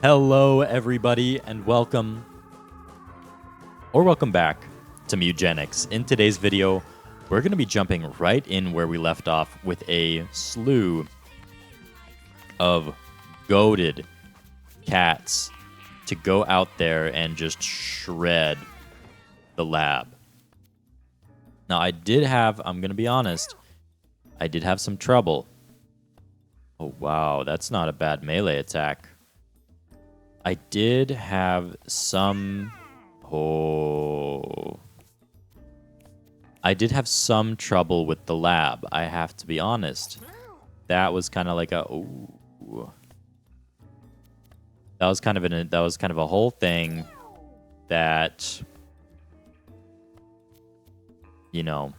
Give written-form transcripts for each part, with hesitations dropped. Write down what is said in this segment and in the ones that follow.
Hello, everybody, and welcome back to Mewgenics. In today's video, we're going to be jumping right in where we left off with a slew of goated cats to go out there and just shred the lab. Now, I'm going to be honest, I did have some trouble. Oh, wow, that's not a bad melee attack. I did have some... I did have some trouble with the lab, I have to be honest. That was kind of like a... That was kind of a whole thing that... You know...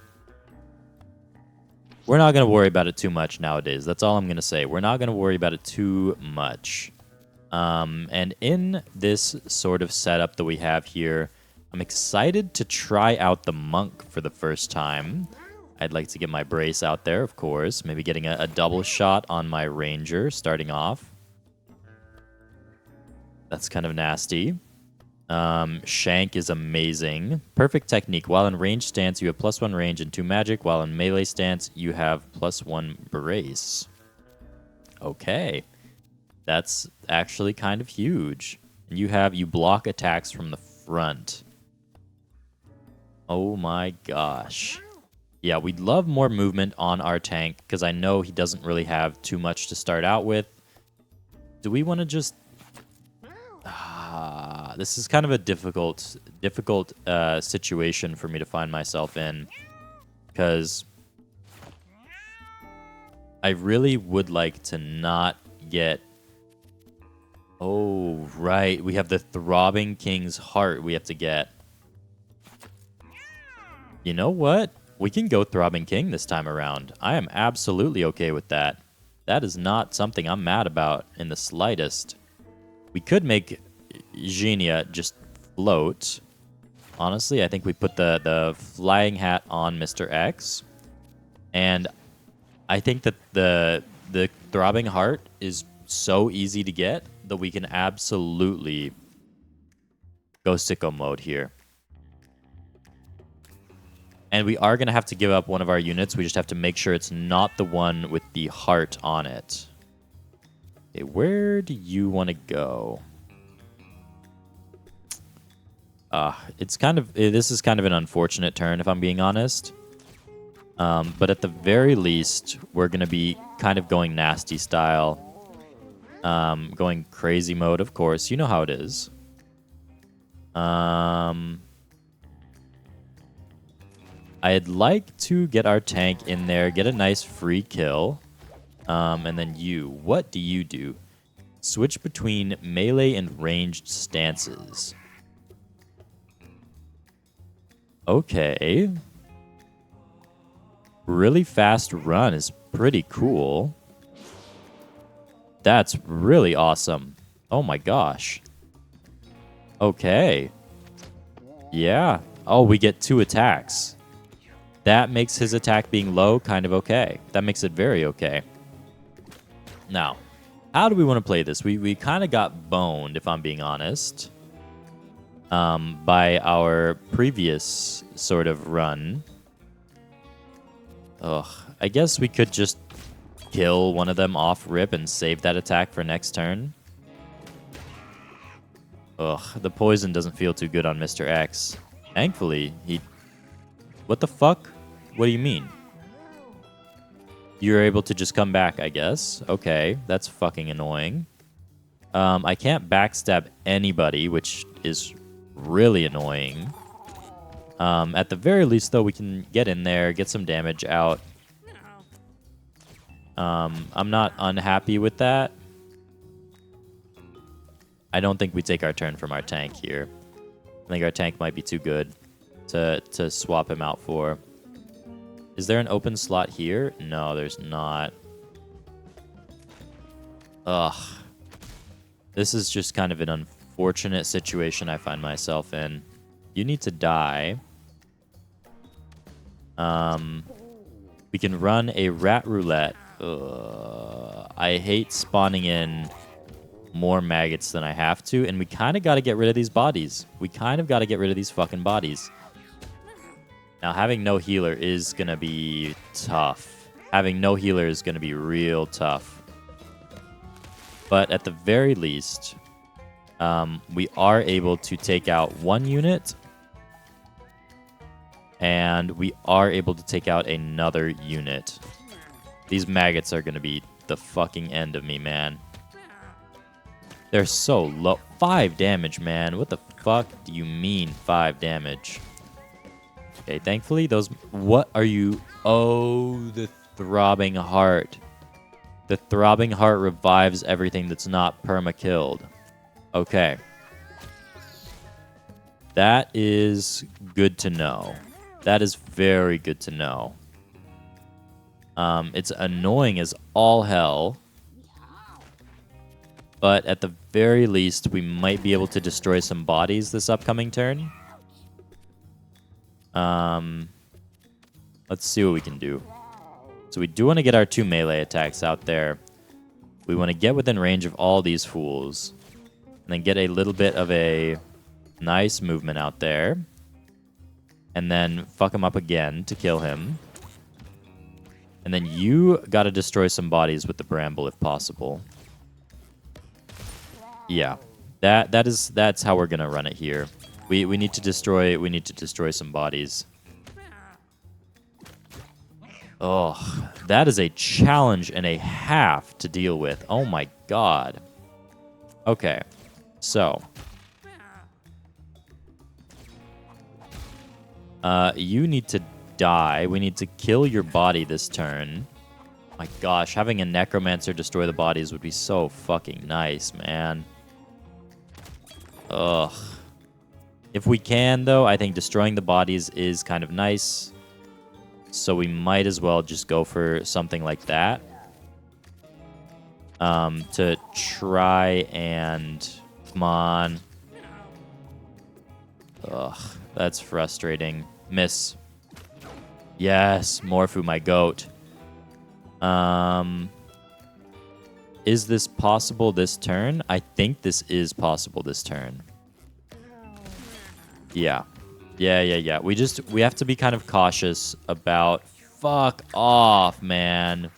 We're not going to worry about it too much nowadays. That's all I'm going to say. We're not going to worry about it too much. And in this sort of setup that we have here, I'm excited to try out the monk for the first time. I'd like to get my brace out there, of course. Maybe getting a double shot on my ranger starting off. That's kind of nasty. Shank is amazing. Perfect technique. While in range stance, you have +1 range and 2 magic. While in melee stance, you have +1 brace. Okay. That's actually kind of huge. And you block attacks from the front. Oh my gosh. Yeah, we'd love more movement on our tank, because I know he doesn't really have too much to start out with. Do we want to just... this is kind of a difficult situation for me to find myself in, because I really would like to not get... Oh, right. We have the Throbbing King's Heart we have to get. You know what? We can go Throbbing King this time around. I am absolutely okay with that. That is not something I'm mad about in the slightest. We could make Genia just float. Honestly, I think we put the flying hat on Mr. X. And I think that the Throbbing Heart is so easy to get that we can absolutely go sicko mode here. And we are going to have to give up one of our units. We just have to make sure it's not the one with the heart on it. Okay, where do you want to go? This is kind of an unfortunate turn, if I'm being honest. But at the very least, we're going to be kind of going nasty style. Going crazy mode, of course. You know how it is. I'd like to get our tank in there, get a nice free kill. And then what do you do? Switch between melee and ranged stances. Okay. Really fast run is pretty cool. That's really awesome. Oh my gosh. Okay. Yeah. Oh, we get 2 attacks. That makes his attack being low kind of okay. That makes it very okay. Now, how do we want to play this? We kind of got boned, if I'm being honest, by our previous sort of run. Ugh. I guess we could just kill one of them off rip and save that attack for next turn. Ugh, the poison doesn't feel too good on Mr. X. Thankfully, he... What the fuck? What do you mean? You're able to just come back, I guess. Okay, that's fucking annoying. I can't backstab anybody, which is really annoying. At the very least, though, we can get in there, get some damage out. I'm not unhappy with that. I don't think we take our turn from our tank here. I think our tank might be too good to swap him out for. Is there an open slot here? No, there's not. Ugh. This is just kind of an unfortunate situation I find myself in. You need to die. We can run a rat roulette. I hate spawning in more maggots than I have to, and we kind of got to get rid of these bodies. We kind of got to get rid of these fucking bodies. Now, having no healer is going to be tough. Having no healer is going to be real tough. But at the very least, we are able to take out one unit, and we are able to take out another unit. These maggots are going to be the fucking end of me, man. They're so low. 5 damage, man. What the fuck do you mean 5 damage? Okay, thankfully, those... What are you... Oh, the Throbbing Heart. The Throbbing Heart revives everything that's not perma-killed. Okay. That is good to know. That is very good to know. It's annoying as all hell. But at the very least, we might be able to destroy some bodies this upcoming turn. Let's see what we can do. So we do want to get our 2 melee attacks out there. We want to get within range of all these fools. And then get a little bit of a nice movement out there. And then fuck him up again to kill him. And then you got to destroy some bodies with the bramble if possible. Yeah. That's how we're going to run it here. We need to destroy some bodies. Oh, that is a challenge and a half to deal with. Oh my god. Okay. So, you need to die. We need to kill your body this turn. My gosh, having a necromancer destroy the bodies would be so fucking nice, man. Ugh. If we can, though, I think destroying the bodies is kind of nice. So we might as well just go for something like that. To try and... Come on. Ugh, that's frustrating. Miss. Yes, Morphu, my goat. Is this possible this turn? I think this is possible this turn. Yeah. Yeah. We have to be kind of cautious about... Fuck off, man.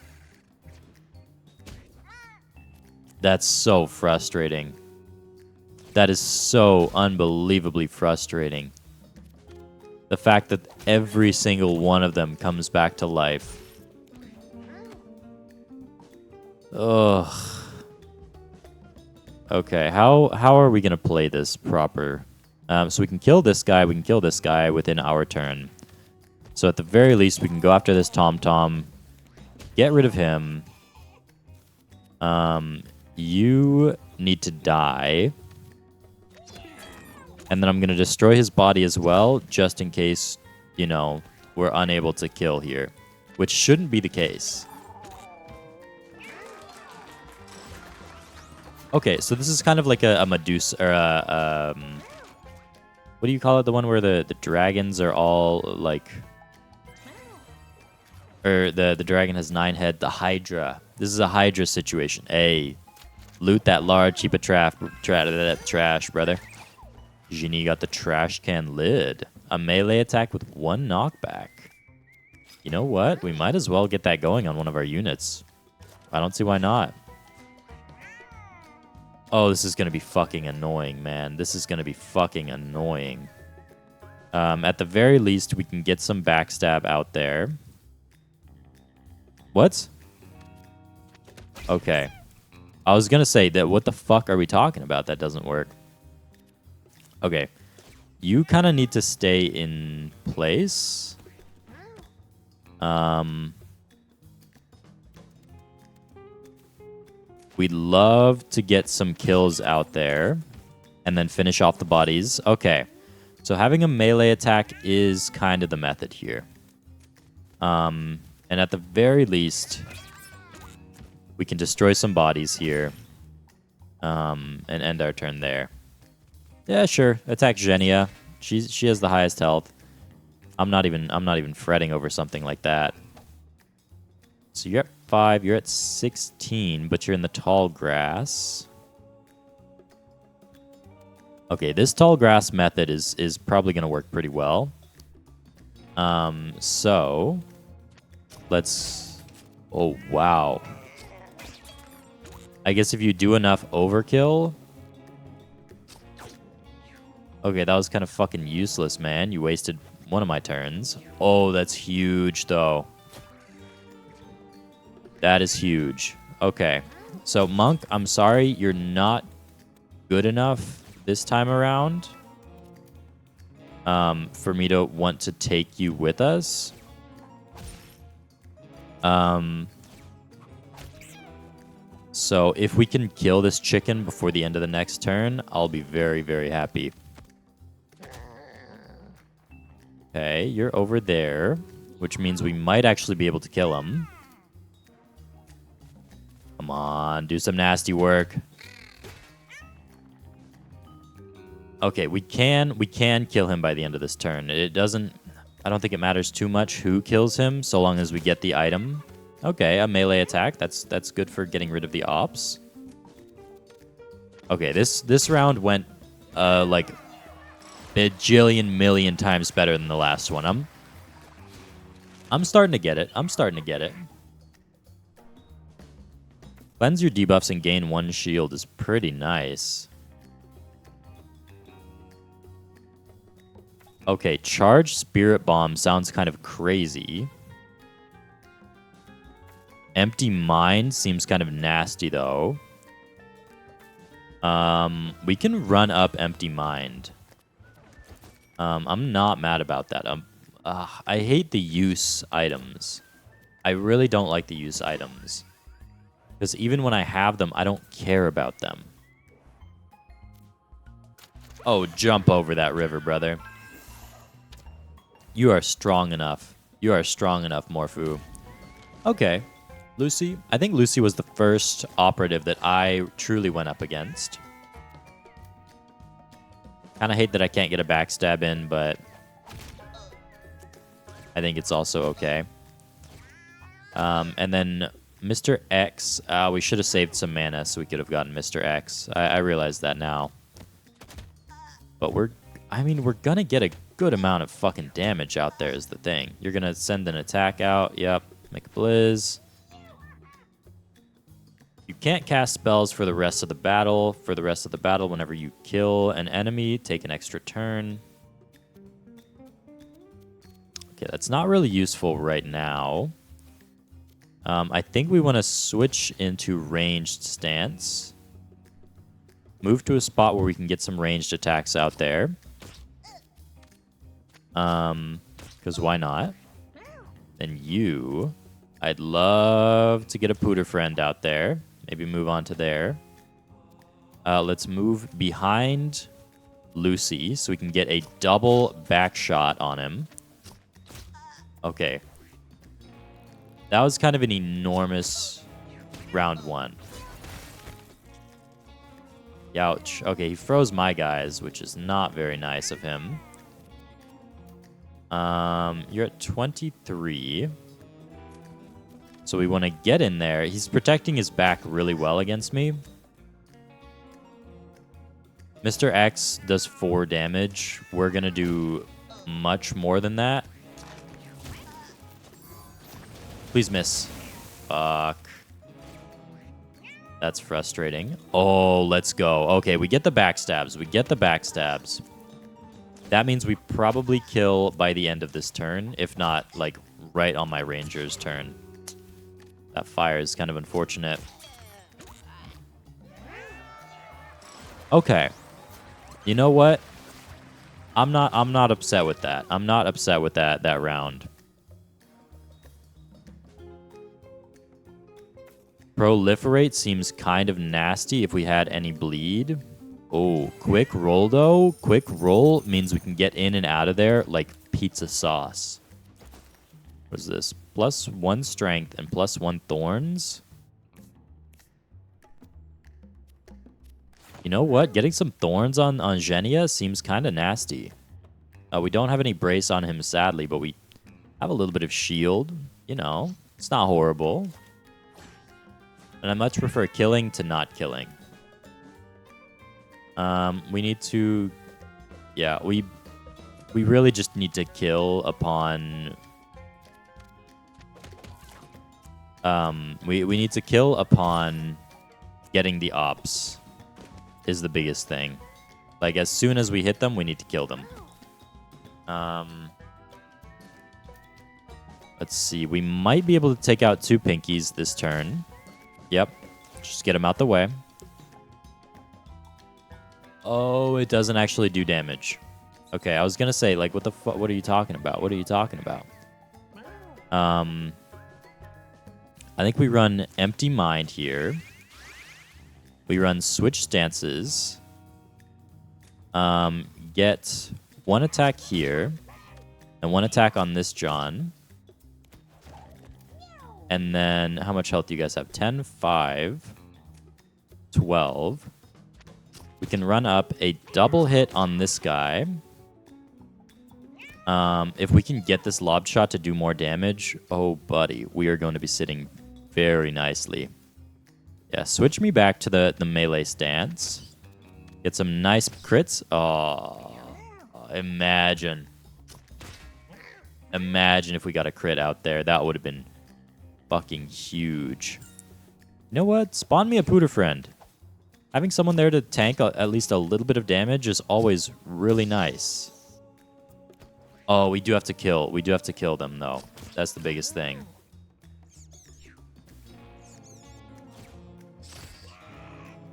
That's so frustrating. That is so unbelievably frustrating. The fact that every single one of them comes back to life. Ugh. Okay, how are we gonna play this proper? So we can kill this guy, we can kill this guy within our turn. So at the very least, we can go after this Tom, get rid of him. You need to die. And then I'm going to destroy his body as well, just in case, you know, we're unable to kill here. Which shouldn't be the case. Okay, so this is kind of like a Medusa, or a, what do you call it? The one where the dragons are all, like... Or the dragon has 9 heads, the Hydra. This is a Hydra situation. Hey, loot that large heap of trash, brother. Genie got the trash can lid. A melee attack with 1 knockback. You know what? We might as well get that going on one of our units. I don't see why not. Oh, this is going to be fucking annoying, man. This is going to be fucking annoying. At the very least, we can get some backstab out there. What? Okay. I was going to say that what the fuck are we talking about? That doesn't work. Okay. You kind of need to stay in place. We'd love to get some kills out there and then finish off the bodies. Okay. So having a melee attack is kind of the method here. And at the very least, we can destroy some bodies here. And end our turn there. Yeah, sure. Attack Genia. She has the highest health. I'm not even fretting over something like that. So you're at 5, you're at 16, but you're in the tall grass. Okay, this tall grass method is probably going to work pretty well. So let's... Oh, wow. I guess if you do enough overkill... Okay, that was kind of fucking useless, man. You wasted one of my turns. Oh, that's huge, though. That is huge. Okay. So, Monk, I'm sorry. You're not good enough this time around for me to want to take you with us. So, if we can kill this chicken before the end of the next turn, I'll be very, very happy. Okay, you're over there, which means we might actually be able to kill him. Come on, do some nasty work. Okay, we can kill him by the end of this turn. It doesn't... I don't think it matters too much who kills him, so long as we get the item. Okay, a melee attack. That's good for getting rid of the ops. Okay, this round went like bajillion million times better than the last one. I'm starting to get it. I'm starting to get it. Cleanse your debuffs and gain 1 shield is pretty nice. Okay, charge Spirit Bomb sounds kind of crazy. Empty Mind seems kind of nasty, though. We can run up Empty Mind. I'm not mad about that. I hate the use items. I really don't like the use items. Because even when I have them, I don't care about them. Oh, jump over that river, brother. You are strong enough. You are strong enough, Morphu. Okay. Lucy. I think Lucy was the first operative that I truly went up against. Kind of hate that I can't get a backstab in, but I think it's also okay. And then Mr. X, we should have saved some mana so we could have gotten Mr. X. I realize that now. But we're going to get a good amount of fucking damage out there is the thing. You're going to send an attack out. Yep. Make a blizz. You can't cast spells for the rest of the battle. For the rest of the battle, whenever you kill an enemy, take an extra turn. Okay, that's not really useful right now. I think we want to switch into ranged stance. Move to a spot where we can get some ranged attacks out there. Because why not? Then you... I'd love to get a Pooter friend out there. Maybe move on to there. Let's move behind Lucy so we can get a double back shot on him. Okay. That was kind of an enormous round 1. Ouch. Okay, he froze my guys, which is not very nice of him. You're at 23. So we want to get in there. He's protecting his back really well against me. Mr. X does 4 damage. We're going to do much more than that. Please miss. Fuck. That's frustrating. Oh, let's go. Okay, we get the backstabs. We get the backstabs. That means we probably kill by the end of this turn, if not, like, right on my ranger's turn. That fire is kind of unfortunate. Okay. You know what? I'm not upset with that. I'm not upset with that round. Proliferate seems kind of nasty if we had any bleed. Oh, quick roll though. Quick roll means we can get in and out of there like pizza sauce. What is this? +1 strength and +1 thorns. You know what? Getting some thorns on Genia seems kind of nasty. We don't have any brace on him, sadly, but we have a little bit of shield. You know, it's not horrible. And I much prefer killing to not killing. We need to... Yeah, we really just need to kill upon... we need to kill upon getting the ops is the biggest thing. Like, as soon as we hit them, we need to kill them. Let's see. We might be able to take out 2 pinkies this turn. Yep. Just get them out the way. Oh, it doesn't actually do damage. Okay, I was gonna say, like, what the fuck? What are you talking about? What are you talking about? I think we run Empty Mind here. We run Switch Stances. Get 1 attack here. And 1 attack on this John. And then, how much health do you guys have? 10, 5, 12. We can run up a double hit on this guy. If we can get this lob shot to do more damage, oh, buddy, we are going to be sitting very nicely. Yeah, switch me back to the melee stance. Get some nice crits. Oh, imagine. Imagine if we got a crit out there. That would have been fucking huge. You know what? Spawn me a Pooter friend. Having someone there to tank at least a little bit of damage is always really nice. Oh, we do have to kill. We do have to kill them, though. That's the biggest thing.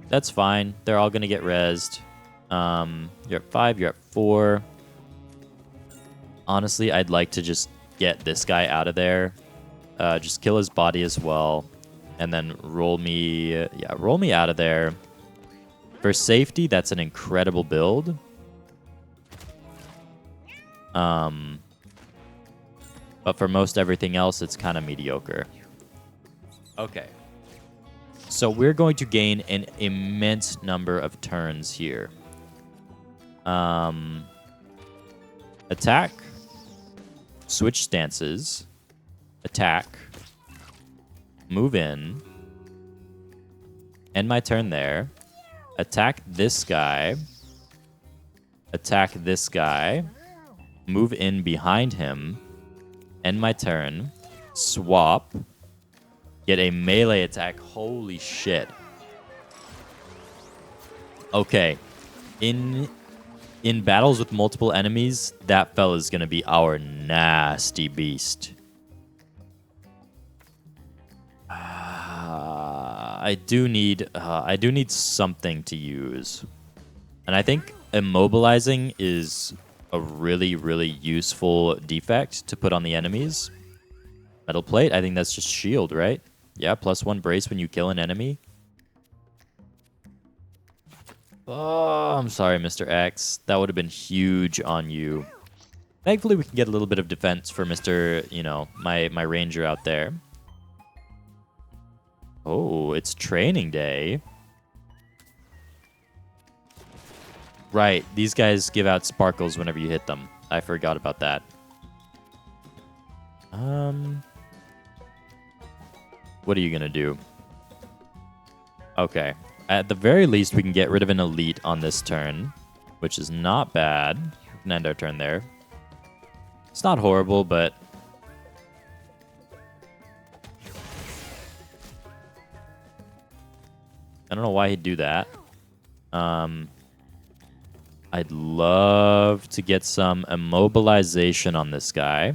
That's fine. They're all going to get rezzed. You're at 5. You're at 4. Honestly, I'd like to just get this guy out of there. Just kill his body as well. And then roll me... Yeah, roll me out of there. For safety, that's an incredible build. But for most everything else, it's kind of mediocre. Okay. So we're going to gain an immense number of turns here. Attack. Switch stances. Attack. Move in. End my turn there. Attack this guy. Attack this guy. Move in behind him. End my turn. Swap. Get a melee attack. Holy shit. Okay. In battles with multiple enemies, that fella's gonna be our nasty beast. I do need something to use. And I think immobilizing is a really, really useful defect to put on the enemies. Metal plate, I think that's just shield, right? Yeah, +1 brace when you kill an enemy. Oh, I'm sorry, Mr. X. That would have been huge on you. Thankfully, we can get a little bit of defense for Mr., you know, my ranger out there. Oh, it's training day. Right, these guys give out sparkles whenever you hit them. I forgot about that. What are you gonna do? Okay. At the very least, we can get rid of an elite on this turn, which is not bad. We can end our turn there. It's not horrible, but... I don't know why he'd do that. I'd love to get some immobilization on this guy.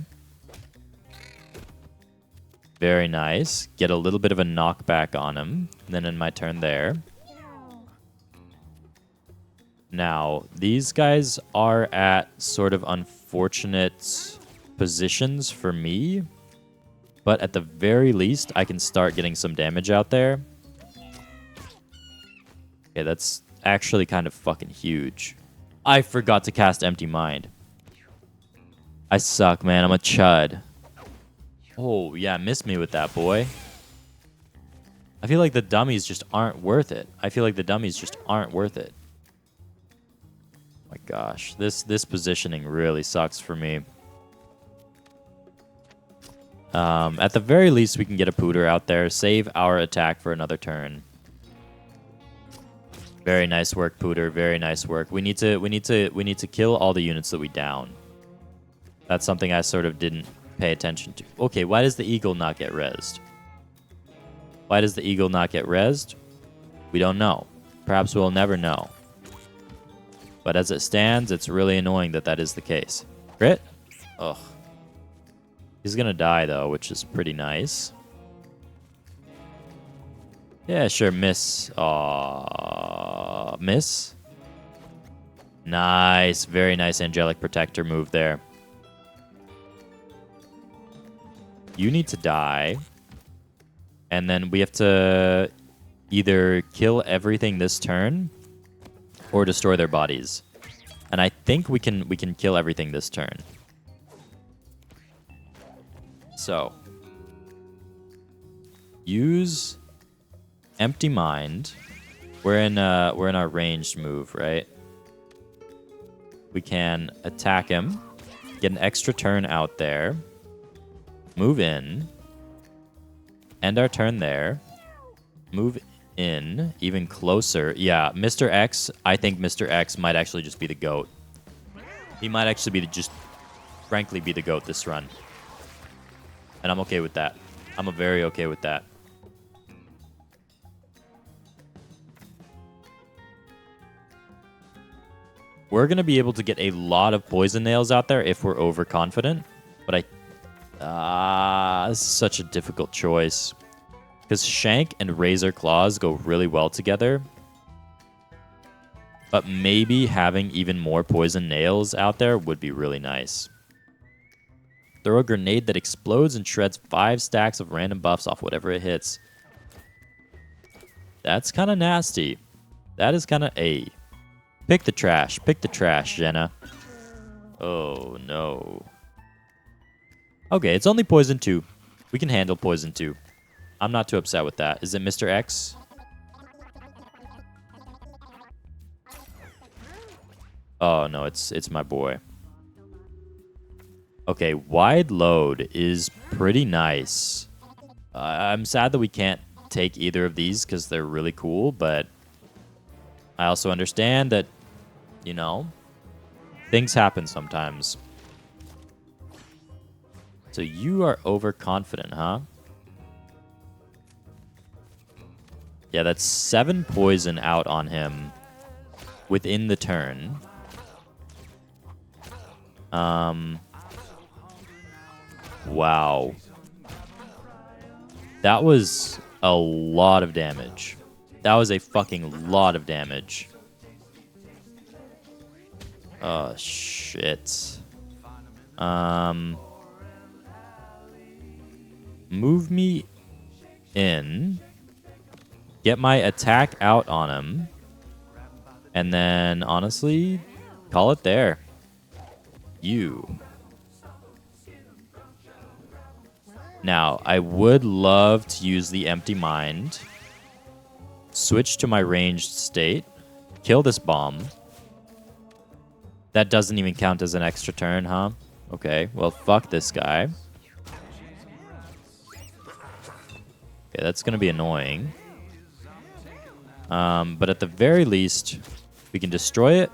Very nice. Get a little bit of a knockback on him. And then in my turn there. Now, these guys are at sort of unfortunate positions for me. But at the very least, I can start getting some damage out there. Okay, that's actually kind of fucking huge. I forgot to cast Empty Mind. I suck, man. I'm a chud. Oh, yeah, miss me with that, boy. I feel like the dummies just aren't worth it. Oh my gosh. This positioning really sucks for me. At the very least, we can get a Pooter out there. Save our attack for another turn. Very nice work, Pooter. Very nice work. We need to kill all the units that we down. That's something I sort of didn't pay attention to. Okay, why does the eagle not get rezzed? Why does the eagle not get rezzed? We don't know. Perhaps we'll never know. But as it stands, it's really annoying that that is the case. Crit? Ugh. He's gonna die though, which is pretty nice. Yeah, sure, miss. Miss? Nice. Very nice Angelic Protector move there. You need to die. And then we have to either kill everything this turn or destroy their bodies. And I think we can kill everything this turn. So, use Empty Mind. We're in our ranged move, right? We can attack him, get an extra turn out there, move in, end our turn there, move in even closer. Yeah, Mr. X, I think Mr. X might actually just be the GOAT. He might actually be frankly be the GOAT this run. And I'm okay with that. I'm very okay with that. We're going to be able to get a lot of poison nails out there if we're overconfident. But this is such a difficult choice. Because Shank and Razor Claws go really well together. But maybe having even more poison nails out there would be really nice. Throw a grenade that explodes and shreds 5 stacks of random buffs off whatever it hits. That's kind of nasty. That is kind of A. Pick the trash. Pick the trash, Jenna. Oh, no. Okay, it's only poison 2. We can handle poison 2. I'm not too upset with that. Is it Mr. X? Oh, no, it's my boy. Okay, wide load is pretty nice. I'm sad that we can't take either of these because they're really cool, but I also understand that, you know, things happen sometimes. So you are overconfident, huh? Yeah, that's 7 poison out on him within the turn. Wow. That was a lot of damage. That was a fucking lot of damage. Oh, shit. Move me in. Get my attack out on him. And then, honestly, call it there. You. Now, I would love to use the Empty Mind. Switch to my ranged state. Kill this bomb. That doesn't even count as an extra turn, huh? Okay, well, fuck this guy. Okay, that's going to be annoying. But at the very least, we can destroy it,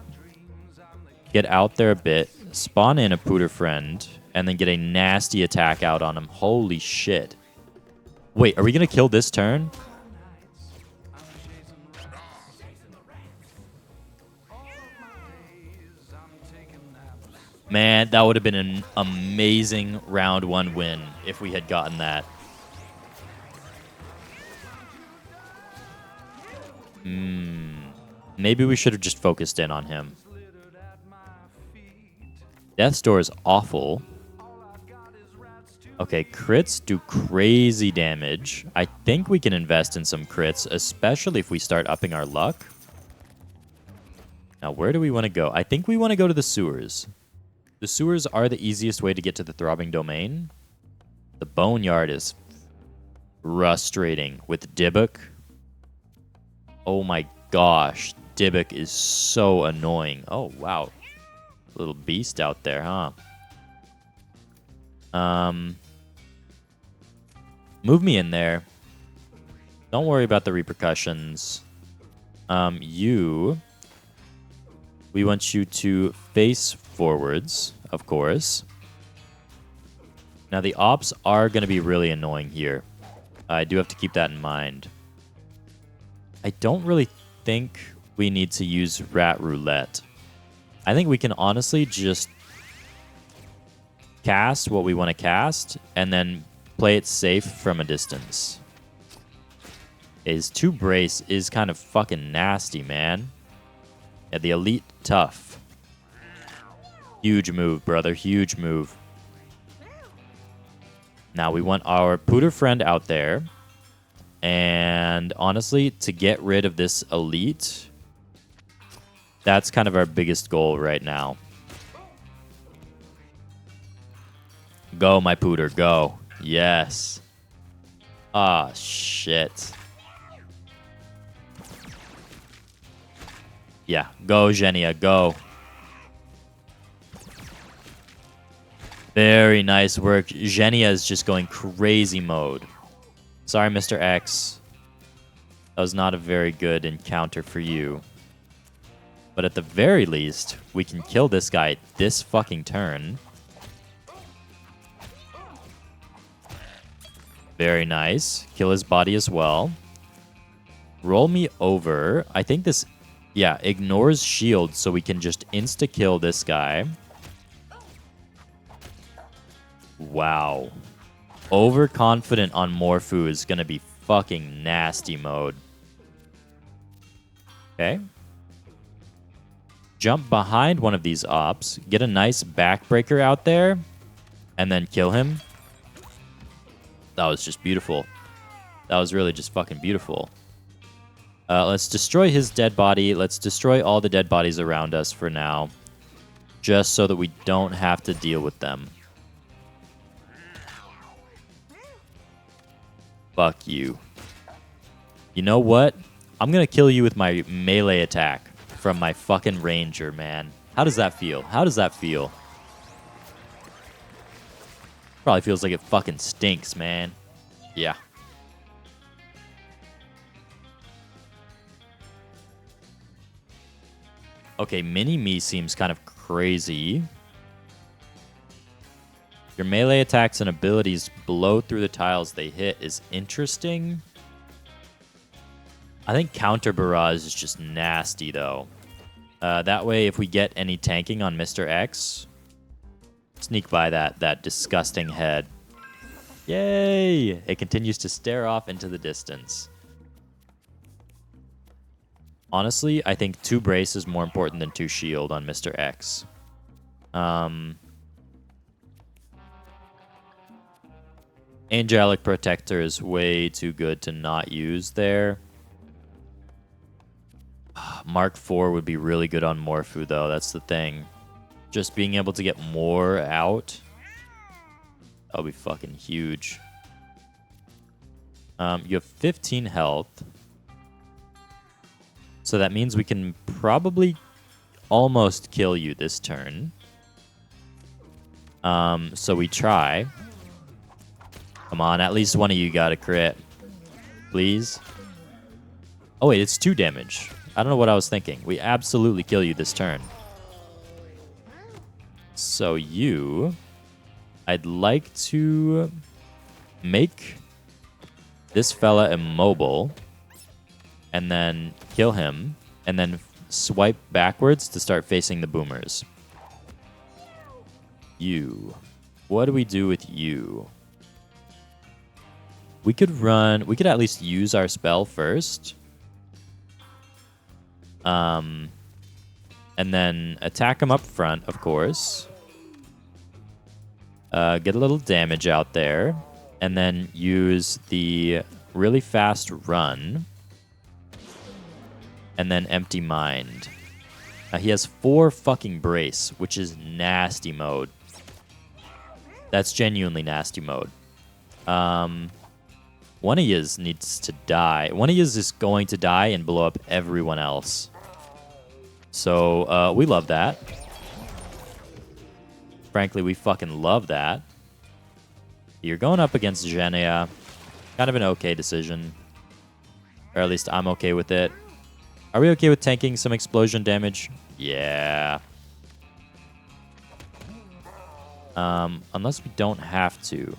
get out there a bit, spawn in a Pooter friend, and then get a nasty attack out on him. Holy shit. Wait, are we going to kill this turn? Man, that would have been an amazing round 1 win if we had gotten that. Maybe we should have just focused in on him. Death's Door is awful. Okay, crits do crazy damage. I think we can invest in some crits, especially if we start upping our luck. Now, where do we want to go? I think we want to go to the sewers. The sewers are the easiest way to get to the Throbbing Domain. The Boneyard is frustrating with Dybbuk. Oh my gosh, Dybbuk is so annoying. Oh, wow. Little beast out there, huh? Move me in there. Don't worry about the repercussions. We want you to face forwards, of course. Now, the ops are going to be really annoying here. I do have to keep that in mind. I don't really think we need to use Rat Roulette. I think we can honestly just cast what we want to cast and then play it safe from a distance. His 2 brace is kind of fucking nasty, man. Yeah, the elite tough. Huge move, brother. Huge move. Now we want our Pooter friend out there. And honestly, to get rid of this elite, that's kind of our biggest goal right now. Go, my Pooter, go. Yes. Ah, shit. Yeah, go, Genia, go. Very nice work. Genia is just going crazy mode. Sorry, Mr. X. That was not a very good encounter for you. But at the very least, we can kill this guy this fucking turn. Very nice. Kill his body as well. Roll me over. I think this... Yeah, ignores shield, so we can just insta-kill this guy. Wow. Overconfident on Morphu is going to be fucking nasty mode. Okay. Jump behind one of these ops, get a nice backbreaker out there, and then kill him. That was just beautiful. That was really just fucking beautiful. Let's destroy his dead body. Let's destroy all the dead bodies around us for now. Just so that we don't have to deal with them. Fuck you. You know what? I'm going to kill you with my melee attack from my fucking ranger, man. How does that feel? How does that feel? Probably feels like it fucking stinks, man. Yeah. Okay, Mini-Me seems kind of crazy. Your melee attacks and abilities blow through the tiles they hit is interesting. I think Counter Barrage is just nasty, though. That way, if we get any tanking on Mr. X, sneak by that disgusting head. Yay! It continues to stare off into the distance. Honestly, I think 2 brace is more important than 2 shield on Mr. X. Angelic Protector is way too good to not use there. Mark 4 would be really good on Morphu, though. That's the thing. Just being able to get more out, that would be fucking huge. You have 15 health. So that means we can probably almost kill you this turn. So we try. Come on, at least one of you got a crit. Please. Oh, wait, it's 2 damage. I don't know what I was thinking. We absolutely kill you this turn. So you... I'd like to make this fella immobile and then kill him and then swipe backwards to start facing the boomers. You. What do we do with you? We could at least use our spell first. And then attack him up front, of course. Get a little damage out there. And then use the really fast run. And then empty mind. He has 4 fucking brace, which is nasty mode. That's genuinely nasty mode. One of yous needs to die. One of yous is going to die and blow up everyone else. So, we love that. Frankly, we fucking love that. You're going up against Genia. Kind of an okay decision. Or at least I'm okay with it. Are we okay with tanking some explosion damage? Yeah. Unless we don't have to.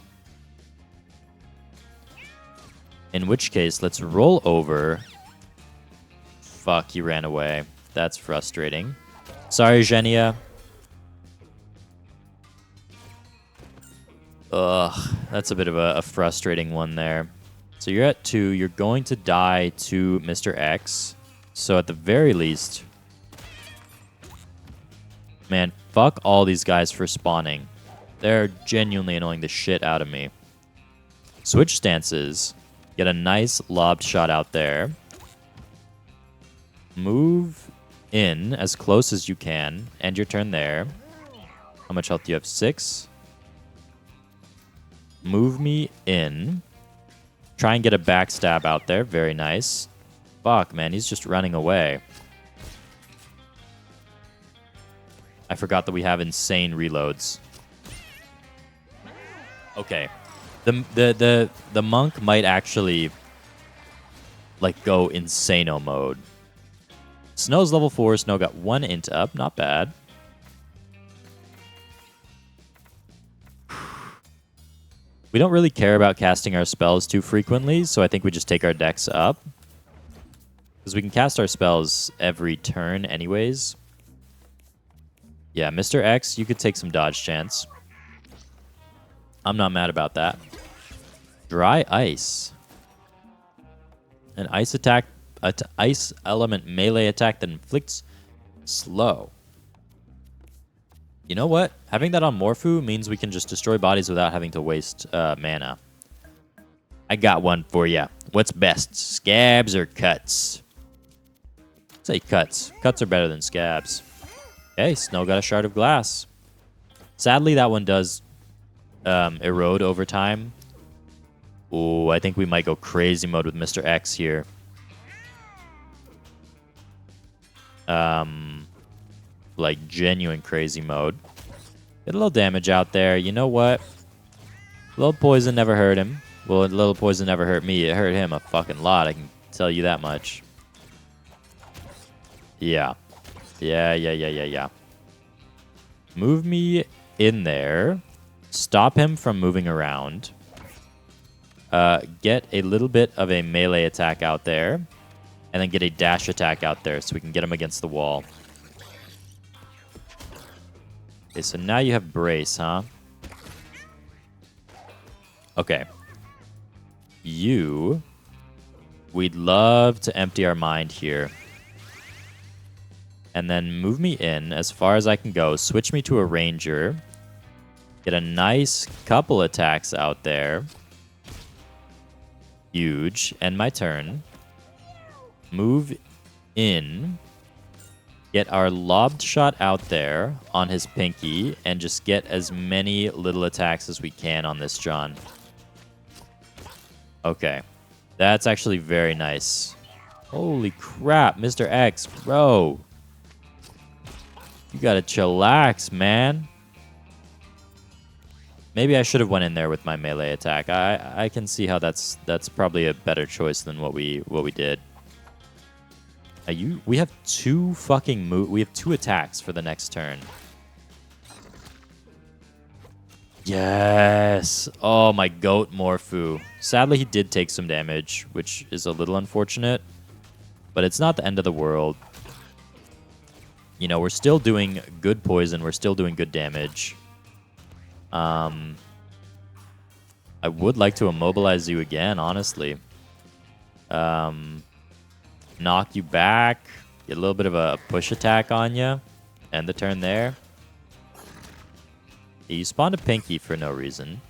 In which case, let's roll over. Fuck, he ran away. That's frustrating. Sorry, Genia. Ugh, that's a bit of a frustrating one there. So you're at 2. You're going to die to Mr. X. So at the very least... Man, fuck all these guys for spawning. They're genuinely annoying the shit out of me. Switch stances. Get a nice lobbed shot out there. Move in as close as you can. End your turn there. How much health do you have? 6. Move me in. Try and get a backstab out there. Very nice. Fuck, man. He's just running away. I forgot that we have insane reloads. Okay. The monk might actually like go insano mode. Snow's level 4. Snow got 1 int up. Not bad. We don't really care about casting our spells too frequently, so I think we just take our decks up. Because we can cast our spells every turn anyways. Yeah, Mr. X, you could take some dodge chance. I'm not mad about that. Dry Ice. An ice attack, ice element melee attack that inflicts slow. You know what? Having that on Morphu means we can just destroy bodies without having to waste mana. I got one for you. What's best, scabs or cuts? I'd say cuts. Cuts are better than scabs. Okay, Snow got a shard of glass. Sadly, that one does erode over time. Ooh, I think we might go crazy mode with Mr. X here. Like genuine crazy mode. Get a little damage out there. You know what? A little poison never hurt him. Well, a little poison never hurt me. It hurt him a fucking lot. I can tell you that much. Yeah. Yeah. Move me in there. Stop him from moving around. Get a little bit of a melee attack out there. And then get a dash attack out there so we can get him against the wall. Okay, so now you have brace, huh? Okay. We'd love to empty our mind here. And then move me in as far as I can go. Switch me to a ranger. Get a nice couple attacks out there. Huge. End my turn. Move in. Get our lobbed shot out there on his pinky. And just get as many little attacks as we can on this John. Okay. That's actually very nice. Holy crap, Mr. X, bro. You gotta chillax, man. Maybe I should have went in there with my melee attack. I can see how that's probably a better choice than what we did. We have two fucking we have 2 attacks for the next turn. Yes. Oh, my goat Morphu. Sadly, he did take some damage, which is a little unfortunate. But it's not the end of the world. You know, we're still doing good poison. We're still doing good damage. I would like to immobilize you again, honestly. Knock you back. Get a little bit of a push attack on you. End the turn there. You spawned a pinky for no reason.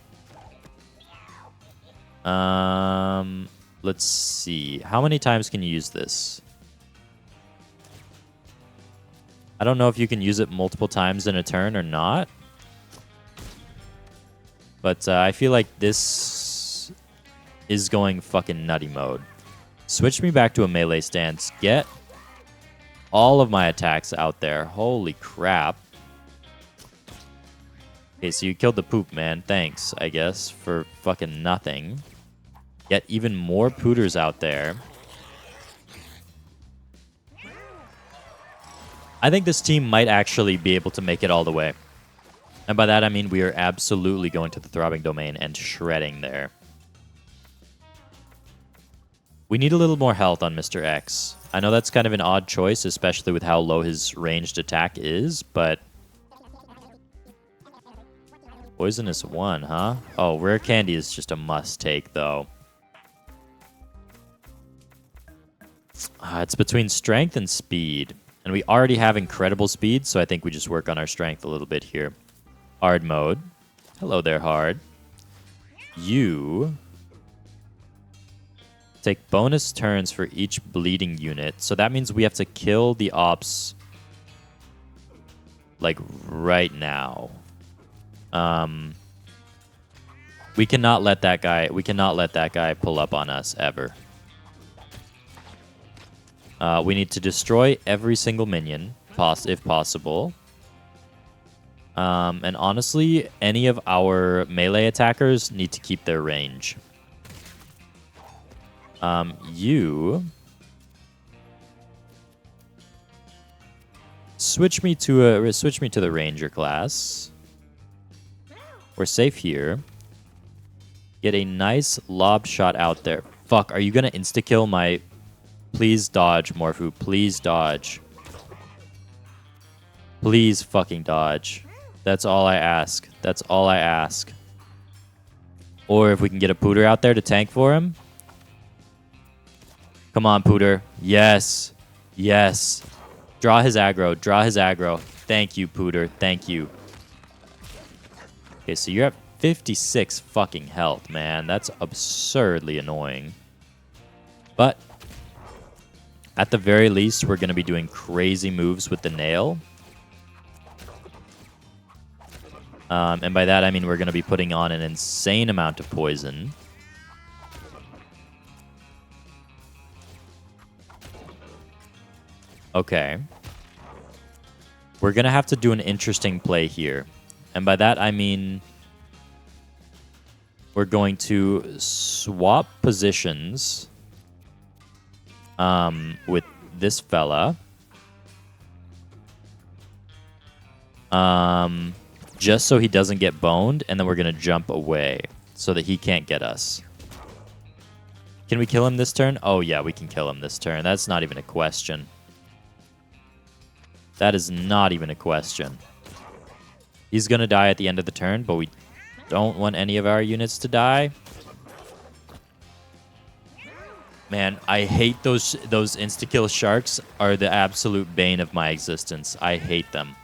Let's see. How many times can you use this? I don't know if you can use it multiple times in a turn or not. But I feel like this is going fucking nutty mode. Switch me back to a melee stance. Get all of my attacks out there. Holy crap. Okay, so you killed the poop, man. Thanks, I guess, for fucking nothing. Get even more pooters out there. I think this team might actually be able to make it all the way. And by that, I mean we are absolutely going to the Throbbing Domain and shredding there. We need a little more health on Mr. X. I know that's kind of an odd choice, especially with how low his ranged attack is, but... Poisonous 1, huh? Oh, Rare Candy is just a must-take, though. It's between strength and speed. And we already have incredible speed, so I think we just work on our strength a little bit here. Hard mode. Hello there, Hard. You take bonus turns for each bleeding unit. So that means we have to kill the ops like right now. We cannot let that guy pull up on us ever. We need to destroy every single minion, if possible. And honestly, any of our melee attackers need to keep their range. You switch me to the ranger class. We're safe here. Get a nice lob shot out there. Fuck, are you gonna insta-kill my... Please dodge, Morphu. Please dodge. Please fucking dodge. That's all I ask. That's all I ask. Or if we can get a Pooter out there to tank for him. Come on, Pooter. Yes. Yes. Draw his aggro. Draw his aggro. Thank you, Pooter. Thank you. Okay, so you're at 56 fucking health, man. That's absurdly annoying. But at the very least, we're going to be doing crazy moves with the nail. And by that, I mean we're going to be putting on an insane amount of poison. Okay. We're going to have to do an interesting play here. And by that, I mean we're going to swap positions with this fella. Just so he doesn't get boned, and then we're going to jump away so that he can't get us. Can we kill him this turn? Oh, yeah, we can kill him this turn. That's not even a question. That is not even a question. He's going to die at the end of the turn, but we don't want any of our units to die. Man, I hate those insta-kill sharks are the absolute bane of my existence. I hate them.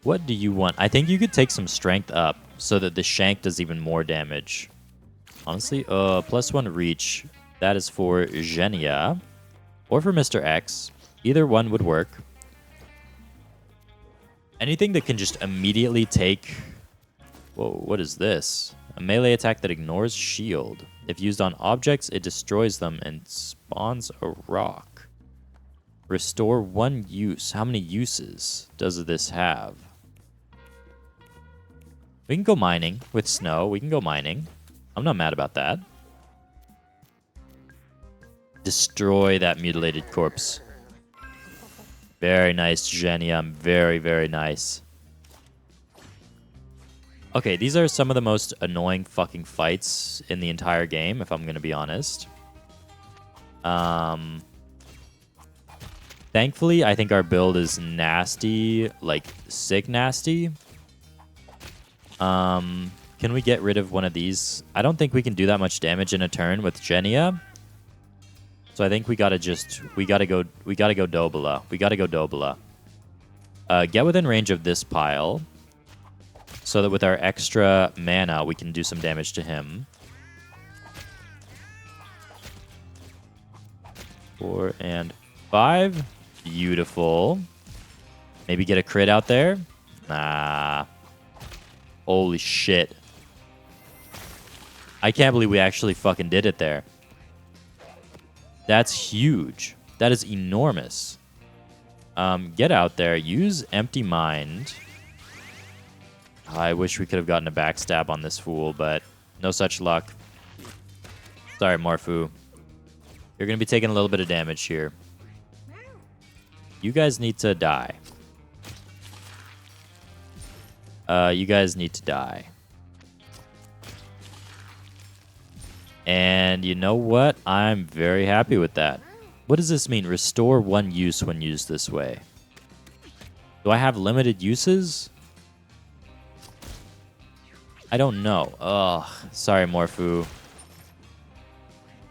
What do you want? I think you could take some strength up so that the shank does even more damage. Honestly, +1 reach. That is for Genia. Or for Mr. X. Either one would work. Anything that can just immediately take... Whoa, what is this? A melee attack that ignores shield. If used on objects, it destroys them and spawns a rock. Restore 1 use. How many uses does this have? We can go mining with snow. We can go mining. I'm not mad about that. Destroy that mutilated corpse. Very nice, Genia. Very, very nice. Okay, these are some of the most annoying fucking fights in the entire game, if I'm going to be honest. Thankfully, I think our build is nasty, like sick nasty. Can we get rid of one of these? I don't think we can do that much damage in a turn with Genia. So I think we gotta go Dobala. We gotta go Dobala. Get within range of this pile, so that with our extra mana we can do some damage to him. 4 and 5. Beautiful. Maybe get a crit out there. Nah. Holy shit. I can't believe we actually fucking did it there. That's huge. That is enormous. Get out there. Use Empty Mind. I wish we could have gotten a backstab on this fool, but no such luck. Sorry, Morphu. You're going to be taking a little bit of damage here. You guys need to die. You guys need to die. And you know what? I'm very happy with that. What does this mean? Restore 1 use when used this way. Do I have limited uses? I don't know. Ugh. Sorry, Morphu.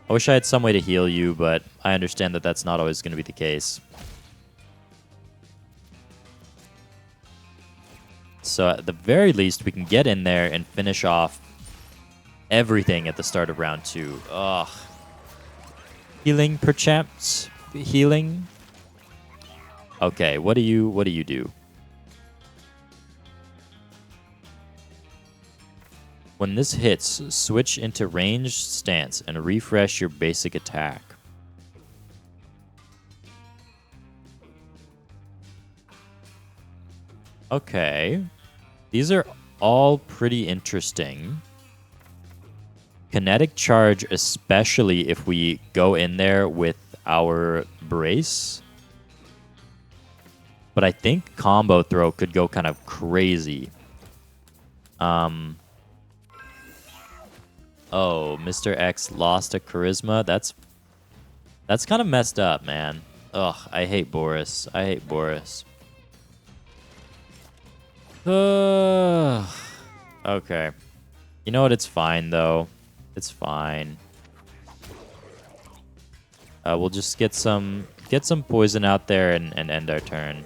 I wish I had some way to heal you, but I understand that that's not always going to be the case. So at the very least, we can get in there and finish off everything at the start of round 2. Ugh. Healing, perchance? Healing? Okay, what do you do? When this hits, switch into ranged stance and refresh your basic attack. Okay. These are all pretty interesting. Kinetic charge, especially if we go in there with our brace. But I think combo throw could go kind of crazy. Oh, Mr. X lost a charisma. That's kind of messed up, man. Ugh, I hate Boris. I hate Boris. Okay. You know what? It's fine, though. It's fine. We'll just get some poison out there and end our turn.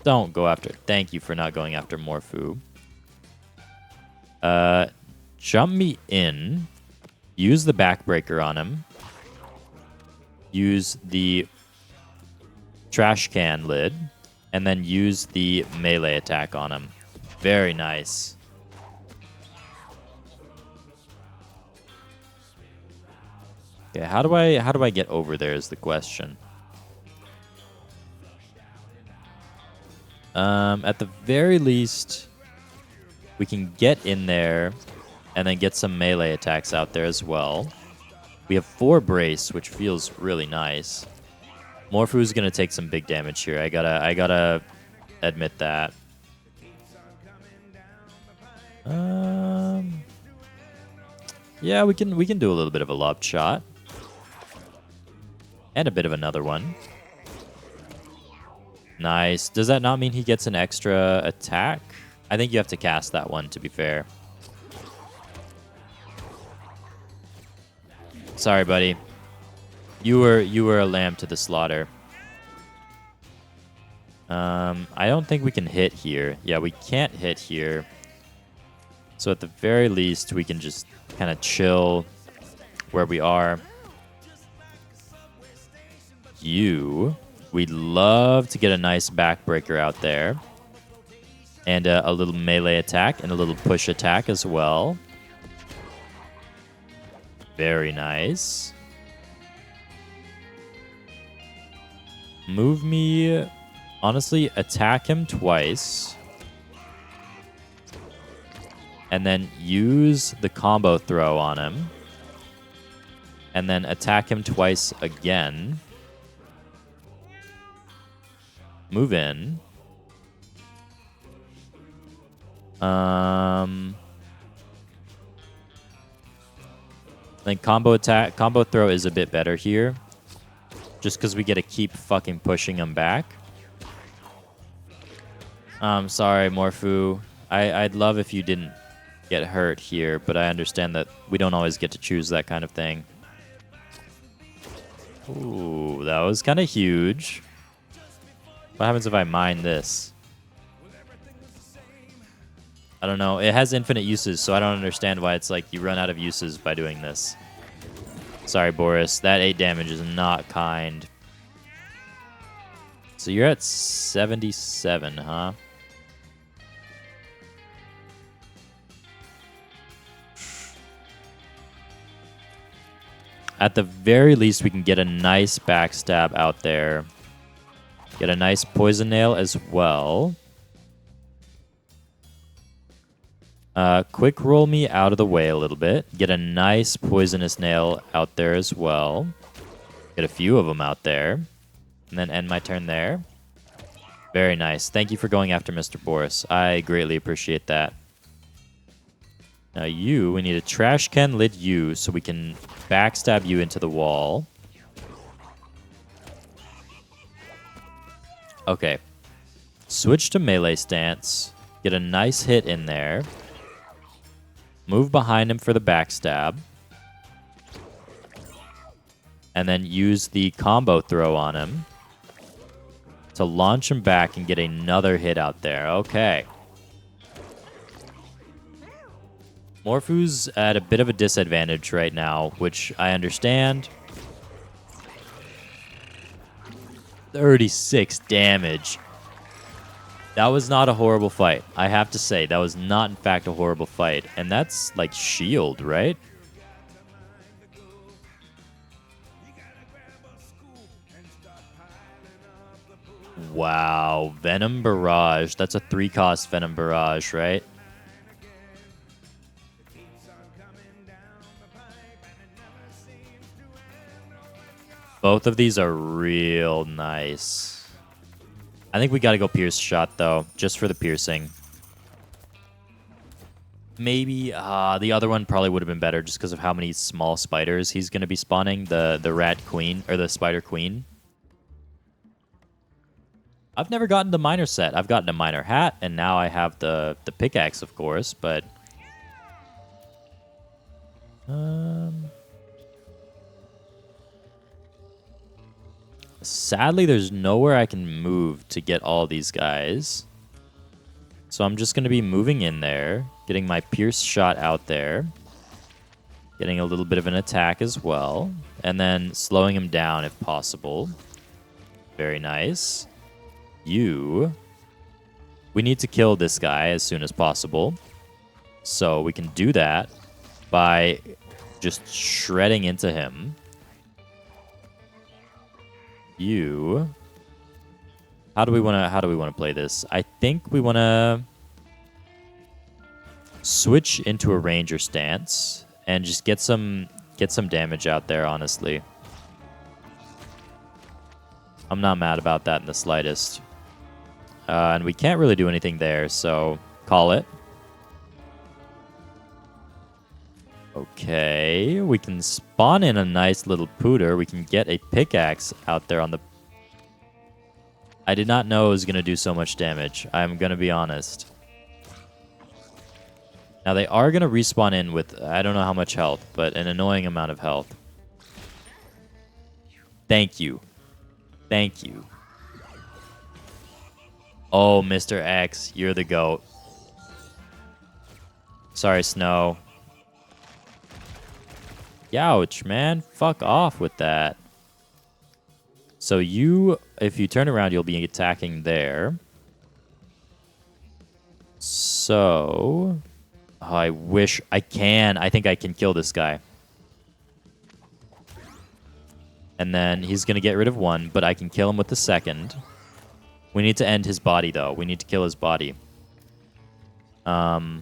Don't go after... Thank you for not going after Morphu. Jump me in. Use the backbreaker on him. Use the trash can lid. And then use the melee attack on him. Very nice. Okay, how do I get over there is the question. At the very least, we can get in there and then get some melee attacks out there as well. We have 4 brace, which feels really nice. Morphu's gonna take some big damage here. I gotta admit that. Yeah, we can do a little bit of a lob shot. And a bit of another one. Nice. Does that not mean he gets an extra attack? I think you have to cast that one, to be fair. Sorry, buddy. You were a lamb to the slaughter. I don't think we can hit here. Yeah, we can't hit here. So at the very least, we can just kind of chill where we are. We'd love to get a nice backbreaker out there. And a little melee attack and a little push attack as well. Very nice. Move me. Honestly, attack him twice. And then use the combo throw on him. And then attack him twice again. Move in. Then combo throw is a bit better here. Just because we get to keep fucking pushing him back. Sorry, Morphu. I'd love if you didn't get hurt here, but I understand that we don't always get to choose that kind of thing. Ooh, that was kind of huge. What happens if I mine this? I don't know. It has infinite uses, so I don't understand why it's like you run out of uses by doing this. Sorry, Boris. That 8 damage is not kind. So you're at 77, huh? At the very least, we can get a nice backstab out there. Get a nice poison nail as well. Quick roll me out of the way a little bit. Get a nice poisonous nail out there as well. Get a few of them out there. And then end my turn there. Very nice. Thank you for going after Mr. Boris. I greatly appreciate that. Now we need a trash can lid you so we can backstab you into the wall. Okay. Switch to melee stance. Get a nice hit in there. Move behind him for the backstab. And then use the combo throw on him to launch him back and get another hit out there. Okay. Morphu's at a bit of a disadvantage right now, which I understand. 36 damage. That was not a horrible fight. I have to say, that was not, in fact, a horrible fight. And that's, like, shield, right? Wow. Venom Barrage. That's a 3-cost Venom Barrage, right? Both of these are real nice. I think we got to go Pierce Shot, though, just for the piercing. Maybe the other one probably would have been better just because of how many small spiders he's going to be spawning. The Rat Queen, or the Spider Queen. I've never gotten the Miner set. I've gotten a Miner hat, and now I have the pickaxe, of course, but... Sadly, there's nowhere I can move to get all these guys. So I'm just going to be moving in there, getting my Pierce Shot out there, getting a little bit of an attack as well, and then slowing him down if possible. Very nice. We need to kill this guy as soon as possible. So we can do that by just shredding into him. How do we want to play this? I think we want to switch into a ranger stance and just get some damage out there, honestly. I'm not mad about that in the slightest. And we can't really do anything there, so call it. Okay, we can spawn in a nice little pooter. We can get a pickaxe out there on the... I did not know it was going to do so much damage. I'm going to be honest. Now, they are going to respawn in with, I don't know how much health, but an annoying amount of health. Thank you. Thank you. Oh, Mr. X, you're the GOAT. Sorry, Snow. Youch, man. Fuck off with that. So if you turn around, you'll be attacking there. So... Oh, I wish I can. I think I can kill this guy. And then he's going to get rid of one, but I can kill him with the second. We need to end his body, though. We need to kill his body. So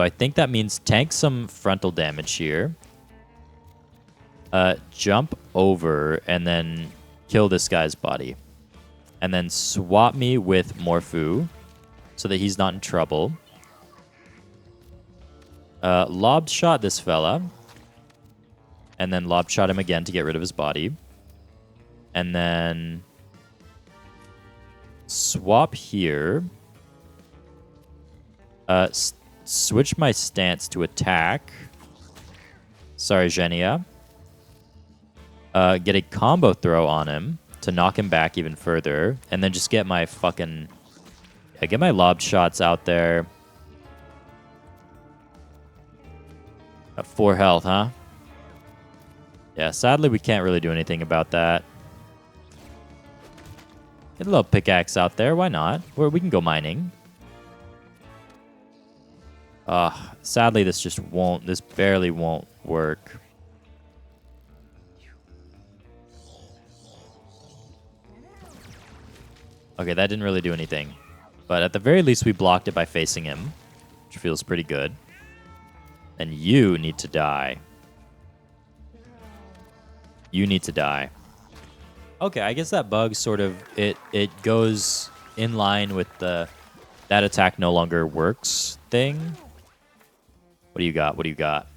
I think that means tank some frontal damage here. Jump over and then kill this guy's body. And then swap me with Morphu so that he's not in trouble. Lob shot this fella. And then lob shot him again to get rid of his body. And then swap here. Switch my stance to attack. Sorry, Genia. Get a combo throw on him to knock him back even further. And then just get my fucking... get my lob shots out there. 4 health, huh? Yeah, sadly we can't really do anything about that. Get a little pickaxe out there, why not? We can go mining. Sadly this barely won't work. Okay, that didn't really do anything. But at the very least we blocked it by facing him, which feels pretty good. And you need to die. You need to die. Okay, I guess that bug sort of it goes in line with the that attack no longer works thing. What do you got? What do you got?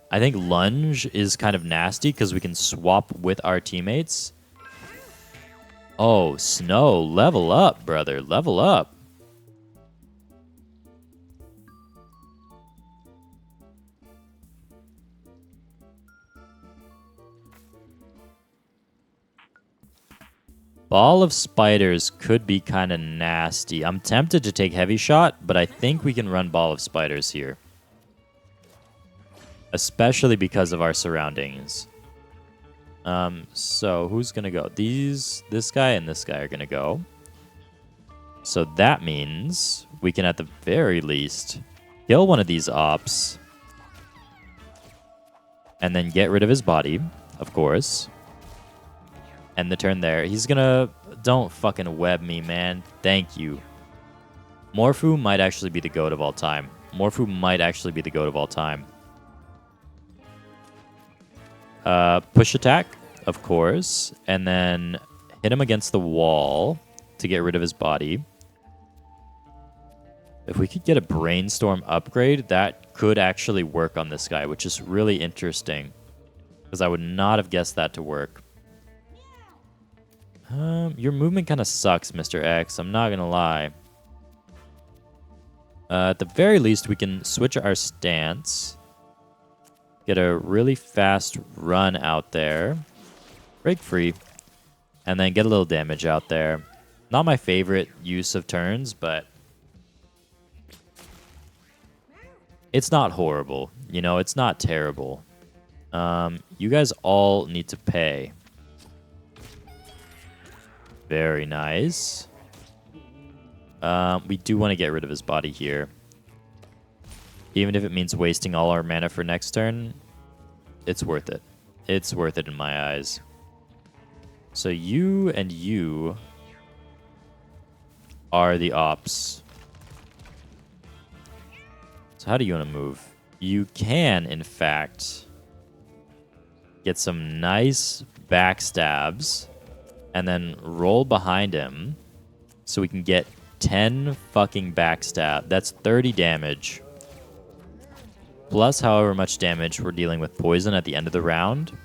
I think lunge is kind of nasty because we can swap with our teammates. Oh, Snow, level up, brother. Level up. Ball of spiders could be kind of nasty. I'm tempted to take heavy shot, but I think we can run ball of spiders here. Especially because of our surroundings. So who's gonna go? This guy and this guy are gonna go. So that means we can at the very least kill one of these ops. And then get rid of his body, of course. End the turn there. He's gonna... Don't fucking web me, man. Thank you. Morphu might actually be the GOAT of all time. Morphu might actually be the GOAT of all time. Push attack, of course. And then hit him against the wall to get rid of his body. If we could get a brainstorm upgrade, that could actually work on this guy, which is really interesting. Because I would not have guessed that to work. Your movement kind of sucks, Mr. X. I'm not going to lie. At the very least, we can switch our stance. Get a really fast run out there. Break free. And then get a little damage out there. Not my favorite use of turns, but... it's not horrible. You know, it's not terrible. You guys all need to pay. Very nice. We do want to get rid of his body here. Even if it means wasting all our mana for next turn, it's worth it. It's worth it in my eyes. So you and you are the ops. So how do you want to move? You can, in fact, get some nice backstabs and then roll behind him so we can get 10 fucking backstab. That's 30 damage. Plus however much damage we're dealing with poison at the end of the round.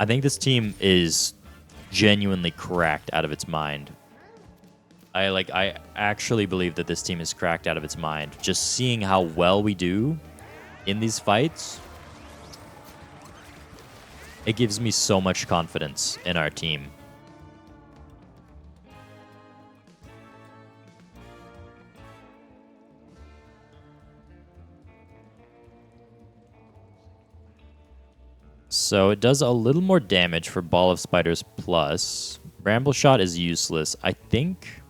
I think this team is genuinely cracked out of its mind. I actually believe that this team is cracked out of its mind. Just seeing how well we do in these fights, it gives me so much confidence in our team. So it does a little more damage for Ball of Spiders plus. Bramble Shot is useless. I think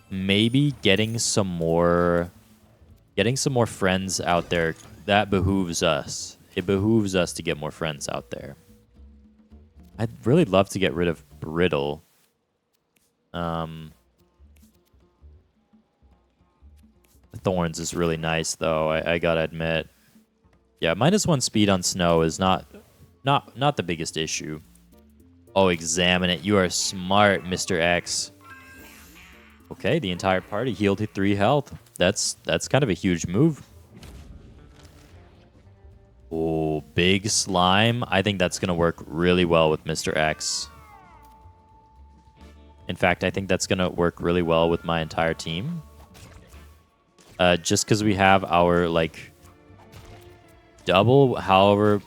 maybe getting some more friends out there, that behooves us. It behooves us to get more friends out there. I'd really love to get rid of Brittle. Thorns is really nice though, I gotta admit. Yeah, -1 speed on Snow is not the biggest issue. Oh, examine it. You are smart, Mr. X. Okay, the entire party healed to 3 health. That's kind of a huge move. Oh, big slime. I think that's going to work really well with Mr. X. In fact, I think that's going to work really well with my entire team. Just because we have our, like, double however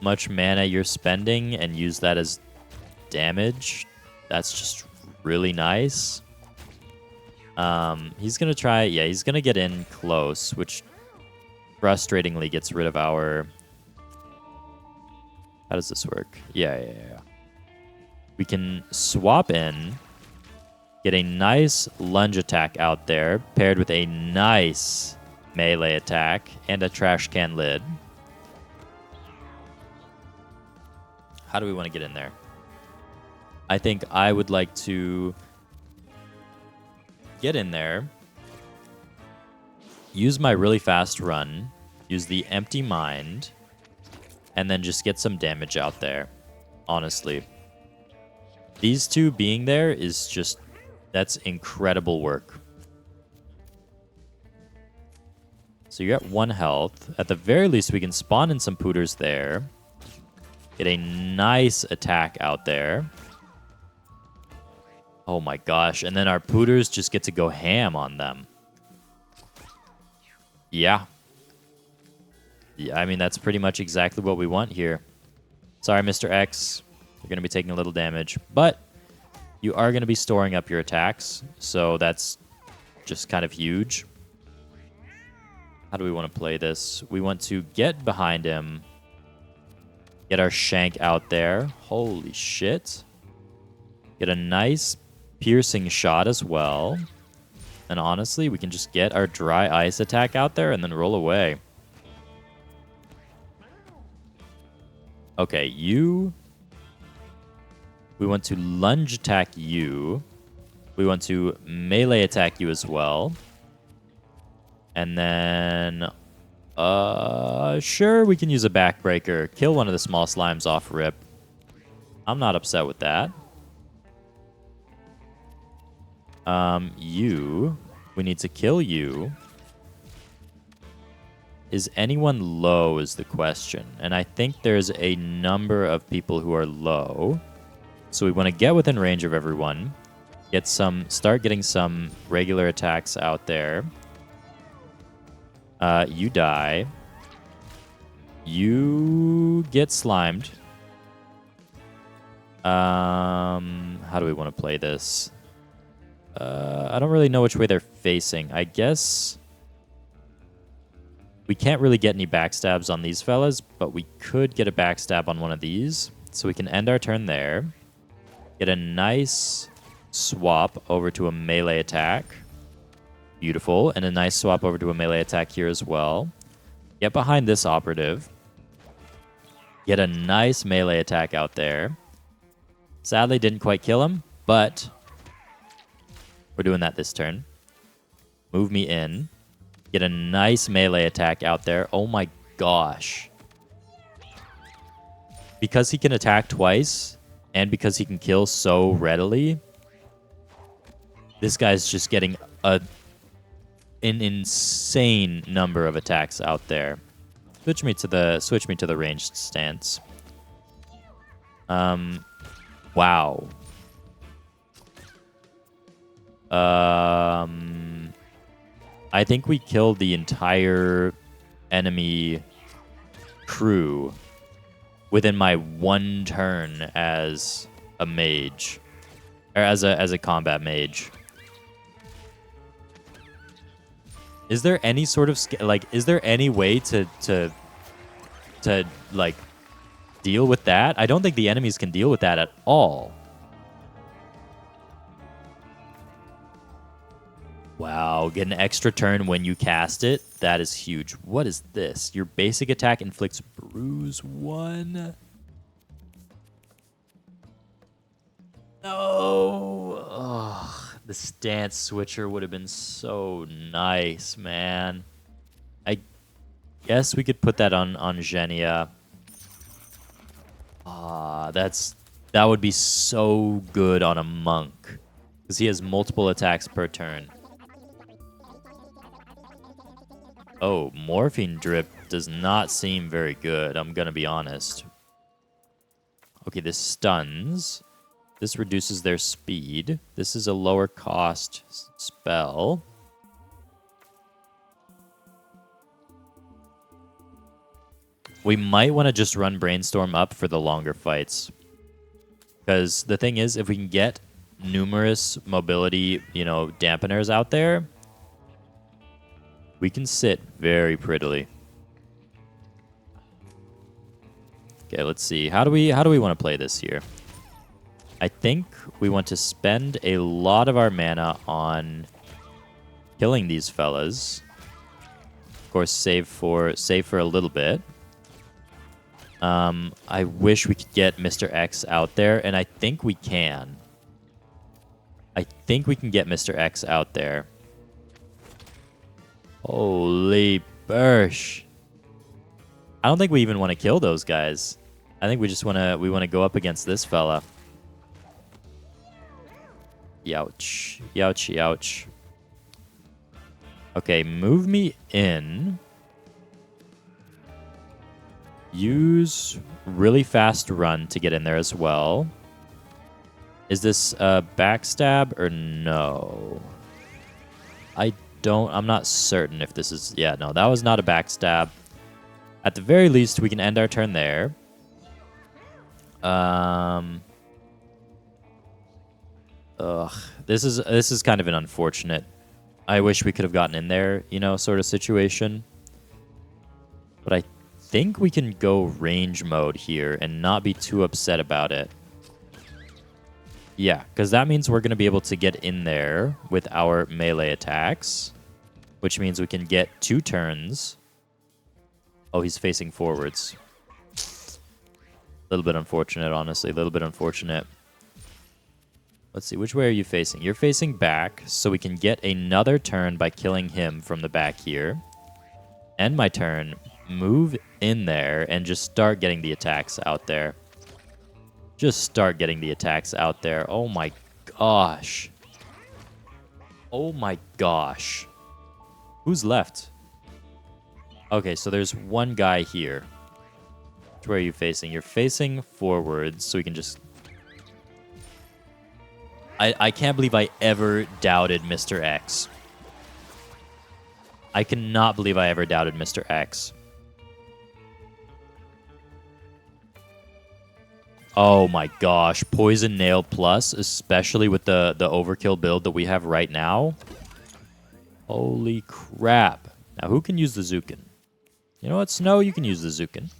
much mana you're spending and use that as damage. That's just really nice. He's going to try... yeah, he's going to get in close, which frustratingly gets rid of our... how does this work? Yeah. We can swap in, get a nice lunge attack out there, paired with a nice melee attack and a trash can lid. How do we want to get in there? I think I would like to get in there, use my really fast run, use the empty mind, and then just get some damage out there, honestly. These two being there is just, that's incredible work. So you're at 1 health. At the very least, we can spawn in some pooters there. Get a nice attack out there. Oh my gosh. And then our pooters just get to go ham on them. Yeah. Yeah, I mean, that's pretty much exactly what we want here. Sorry, Mr. X. You're going to be taking a little damage. But you are going to be storing up your attacks. So that's just kind of huge. How do we want to play this? We want to get behind him. Get our shank out there. Holy shit. Get a nice piercing shot as well. And honestly, we can just get our dry ice attack out there and then roll away. Okay, you. We want to lunge attack you. We want to melee attack you as well. And then, sure, we can use a backbreaker. Kill one of the small slimes off rip. I'm not upset with that. We need to kill you. Is anyone low is the question. And I think there's a number of people who are low. So we want to get within range of everyone. Start getting some regular attacks out there. You die. You get slimed. How do we want to play this? I don't really know which way they're facing. I guess we can't really get any backstabs on these fellas, but we could get a backstab on one of these. So we can end our turn there. Get a nice swap over to a melee attack. Beautiful. And a nice swap over to a melee attack here as well. Get behind this operative. Get a nice melee attack out there. Sadly, didn't quite kill him, but we're doing that this turn. Move me in. Get a nice melee attack out there. Oh my gosh. Because he can attack twice, and because he can kill so readily, this guy's just getting an insane number of attacks out there. Switch me to the ranged stance. Wow. I think we killed the entire enemy crew within my 1 turn as a mage, or as a combat mage. Is there any sort of is there any way to like deal with that? I don't think the enemies can deal with that at all. Wow, get an extra turn when you cast it. That is huge. What is this? Your basic attack inflicts bruise 1. No. Ugh. The stance switcher would have been so nice, man. I guess we could put that on Genia. That would be so good on a monk, because he has multiple attacks per turn. Oh, morphine drip does not seem very good, I'm gonna be honest. Okay, this stuns. This reduces their speed. This is a lower cost spell. We might want to just run Brainstorm up for the longer fights. Because the thing is, if we can get numerous mobility, dampeners out there, we can sit very prettily. Okay, let's see. How do we want to play this here? I think we want to spend a lot of our mana on killing these fellas. Of course, save for a little bit. I wish we could get Mr. X out there, and I think we can. I think we can get Mr. X out there. Holy bursh. I don't think we even want to kill those guys. I think we just want to go up against this fella. Youch. Youch, youch. Okay, move me in. Use really fast run to get in there as well. Is this a backstab or no? I'm not certain if this is... Yeah, no, that was not a backstab. At the very least, we can end our turn there. This is kind of an unfortunate... I wish we could have gotten in there, you know, sort of situation. But I think we can go range mode here and not be too upset about it. Yeah, because that means we're going to be able to get in there with our melee attacks, which means we can get 2 turns. Oh, he's facing forwards. A little bit unfortunate, honestly. A little bit unfortunate. Let's see, which way are you facing? You're facing back, so we can get another turn by killing him from the back here. End my turn, move in there, and just start getting the attacks out there. Just start getting the attacks out there. Oh my gosh. Oh my gosh. Who's left? Okay, so there's one guy here. Where are you facing? You're facing forwards, so we can just... I can't believe I ever doubted Mr. X. I cannot believe I ever doubted Mr. X. Oh my gosh, Poison Nail Plus, especially with the overkill build that we have right now. Holy crap. Now, who can use the Zukin? You know what, Snow? You can use the Zukin.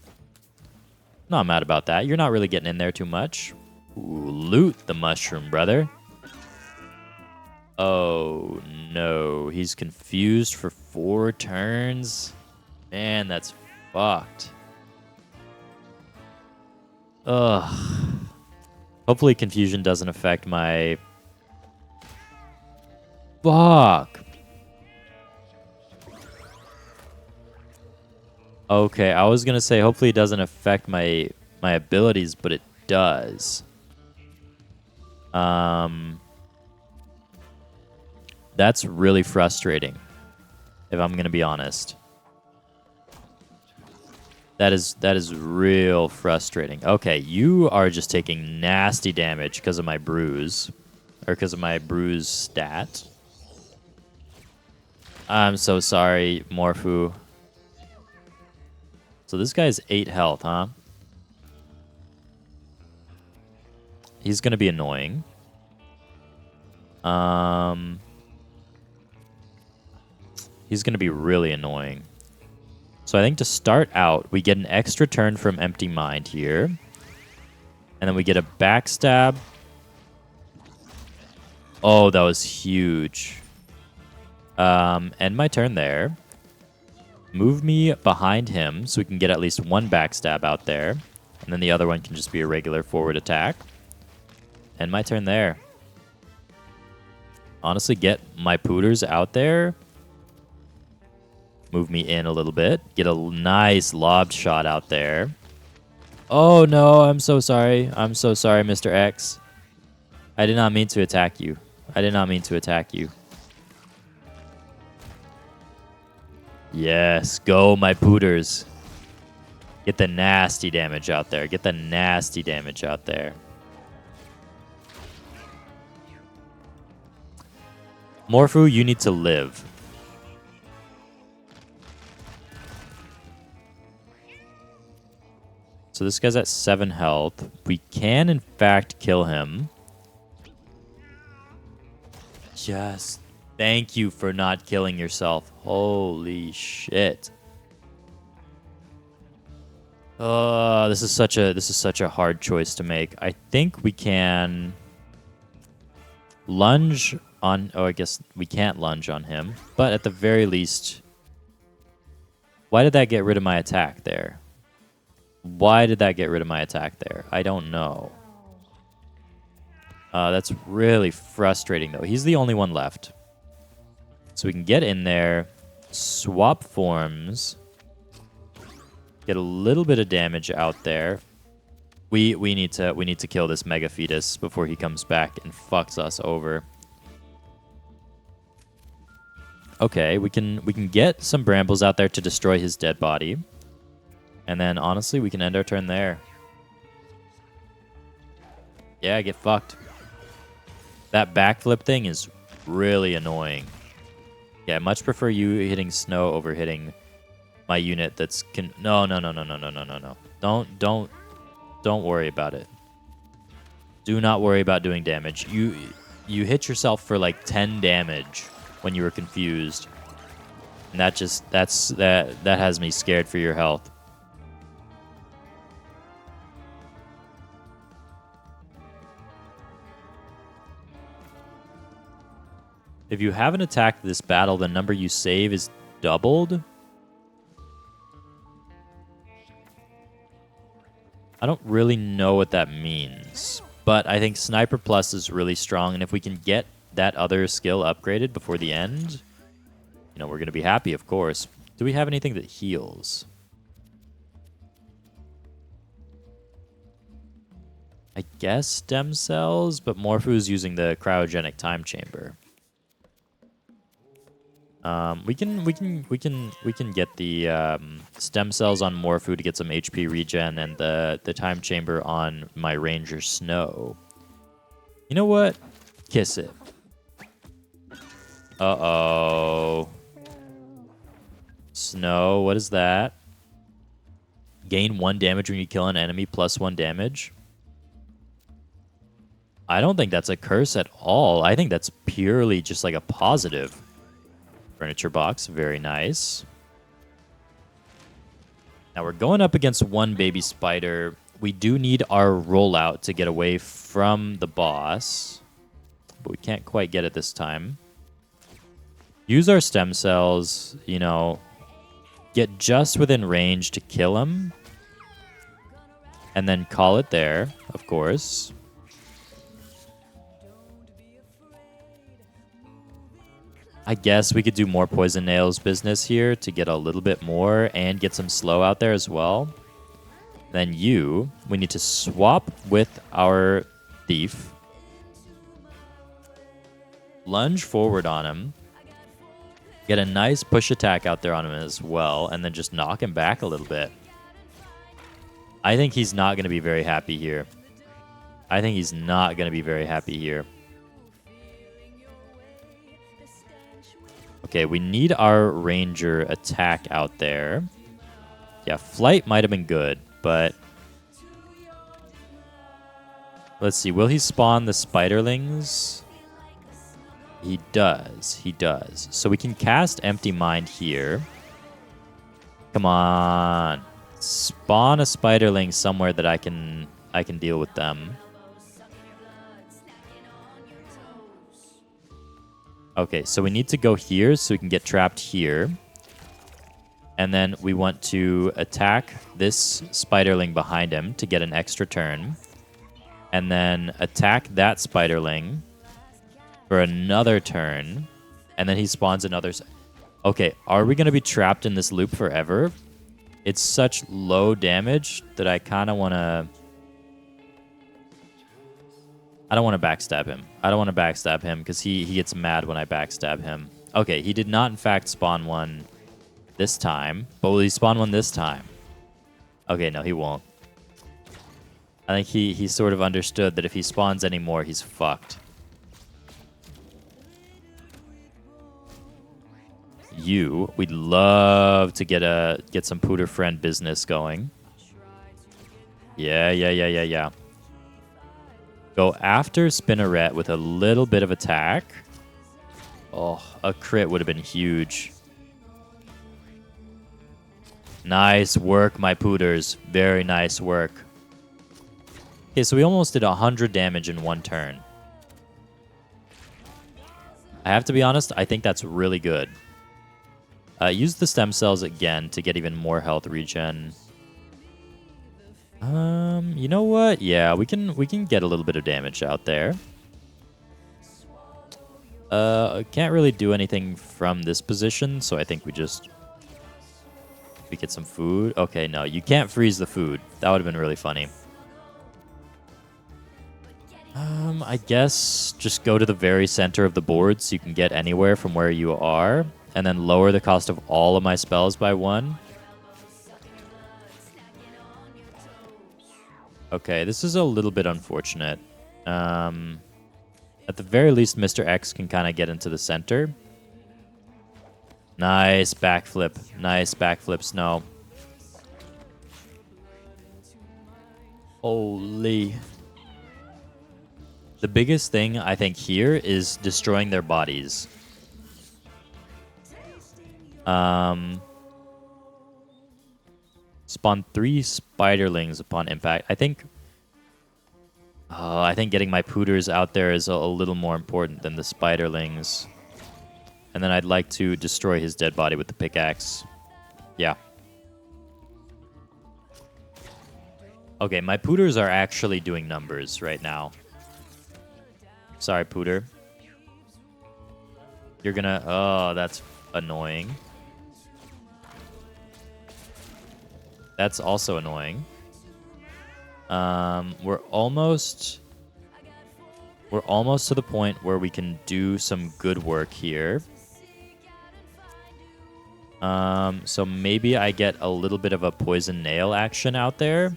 Not mad about that. You're not really getting in there too much. Ooh, loot the mushroom, brother. Oh, no. He's confused for 4 turns. Man, that's fucked. Ugh. Hopefully confusion doesn't affect my... Fuck. Okay, I was gonna say hopefully it doesn't affect my abilities, but it does. That's really frustrating, if I'm gonna be honest. That is real frustrating. Okay, you are just taking nasty damage because of my bruise. Or because of my bruise stat. I'm so sorry, Morphu. So this guy's 8 health, huh? He's gonna be annoying. He's gonna be really annoying. So I think to start out, we get an extra turn from Empty Mind here. And then we get a backstab. Oh, that was huge. End my turn there. Move me behind him so we can get at least 1 backstab out there. And then the other one can just be a regular forward attack. End my turn there. Honestly, get my pooters out there. Move me in a little bit. Get a nice lobbed shot out there. Oh, no. I'm so sorry. I'm so sorry, Mr. X. I did not mean to attack you. I did not mean to attack you. Yes. Go, my pooters. Get the nasty damage out there. Get the nasty damage out there. Morphu, you need to live. So this guy's at 7 health. We can, in fact, kill him. Just thank you for not killing yourself. Holy shit. This is such a hard choice to make. I think we can lunge on... Oh, I guess we can't lunge on him. But at the very least... Why did that get rid of my attack there? Why did that get rid of my attack there? I don't know. That's really frustrating, though. He's the only one left. So we can get in there, swap forms, get a little bit of damage out there. We need to kill this Mega Fetus before he comes back and fucks us over. Okay, we can get some brambles out there to destroy his dead body. And then, honestly, we can end our turn there. Yeah, get fucked. That backflip thing is really annoying. Yeah, I much prefer you hitting snow over hitting my unit that's... No. Don't worry about it. Do not worry about doing damage. You hit yourself for like 10 damage when you were confused. And that has me scared for your health. If you haven't attacked this battle, the number you save is doubled. I don't really know what that means, but I think Sniper Plus is really strong, and if we can get that other skill upgraded before the end, you know, we're going to be happy, of course. Do we have anything that heals? I guess stem cells, but Morphu's using the cryogenic time chamber. We can get the stem cells on Morphu to get some HP regen, and the time chamber on my Ranger Snow. You know what? Kiss it. Uh-oh. Snow, what is that? Gain 1 damage when you kill an enemy, plus 1 damage. I don't think that's a curse at all. I think that's purely just like a positive. Furniture box, very nice. Now we're going up against one baby spider. We do need our rollout to get away from the boss, but we can't quite get it this time. Use our stem cells, you know, get just within range to kill him, and then call it there, of course. I guess we could do more Poison Nails business here to get a little bit more and get some slow out there as well. Then we need to swap with our thief. Lunge forward on him. Get a nice push attack out there on him as well, and then just knock him back a little bit. I think he's not going to be very happy here. Okay, we need our Ranger attack out there. Yeah, flight might have been good, but... Let's see, will he spawn the spiderlings? He does. So we can cast Empty Mind here. Come on. Spawn a spiderling somewhere that I can deal with them. Okay, so we need to go here so we can get trapped here. And then we want to attack this spiderling behind him to get an extra turn. And then attack that spiderling for another turn. And then he spawns another... Okay, are we going to be trapped in this loop forever? It's such low damage that I kind of want to... I don't want to backstab him because he gets mad when I backstab him. Okay, he did not, in fact, spawn one this time. But will he spawn one this time? Okay, no, he won't. I think he sort of understood that if he spawns any more, he's fucked. We'd love to get some Pooter friend business going. Yeah. Go after Spinneret with a little bit of attack. Oh, a crit would have been huge. Nice work, my Pooters. Very nice work. Okay, so we almost did 100 damage in one turn. I have to be honest, I think that's really good. Use the stem cells again to get even more health regen. You know what? Yeah, we can get a little bit of damage out there. Can't really do anything from this position, so I think we get some food. Okay, no, you can't freeze the food. That would have been really funny. I guess just go to the very center of the board so you can get anywhere from where you are, and then lower the cost of all of my spells by 1. Okay, this is a little bit unfortunate. At the very least, Mr. X can kind of get into the center. Nice backflip. Nice backflip, Snow. Holy. The biggest thing, I think, here is destroying their bodies. Spawn 3 spiderlings upon impact. I think getting my pooters out there is a little more important than the spiderlings. And then I'd like to destroy his dead body with the pickaxe. Yeah. Okay, my pooters are actually doing numbers right now. Sorry, pooter. You're gonna... Oh, that's annoying. That's also annoying. We're almost to the point where we can do some good work here. So maybe I get a little bit of a poison nail action out there.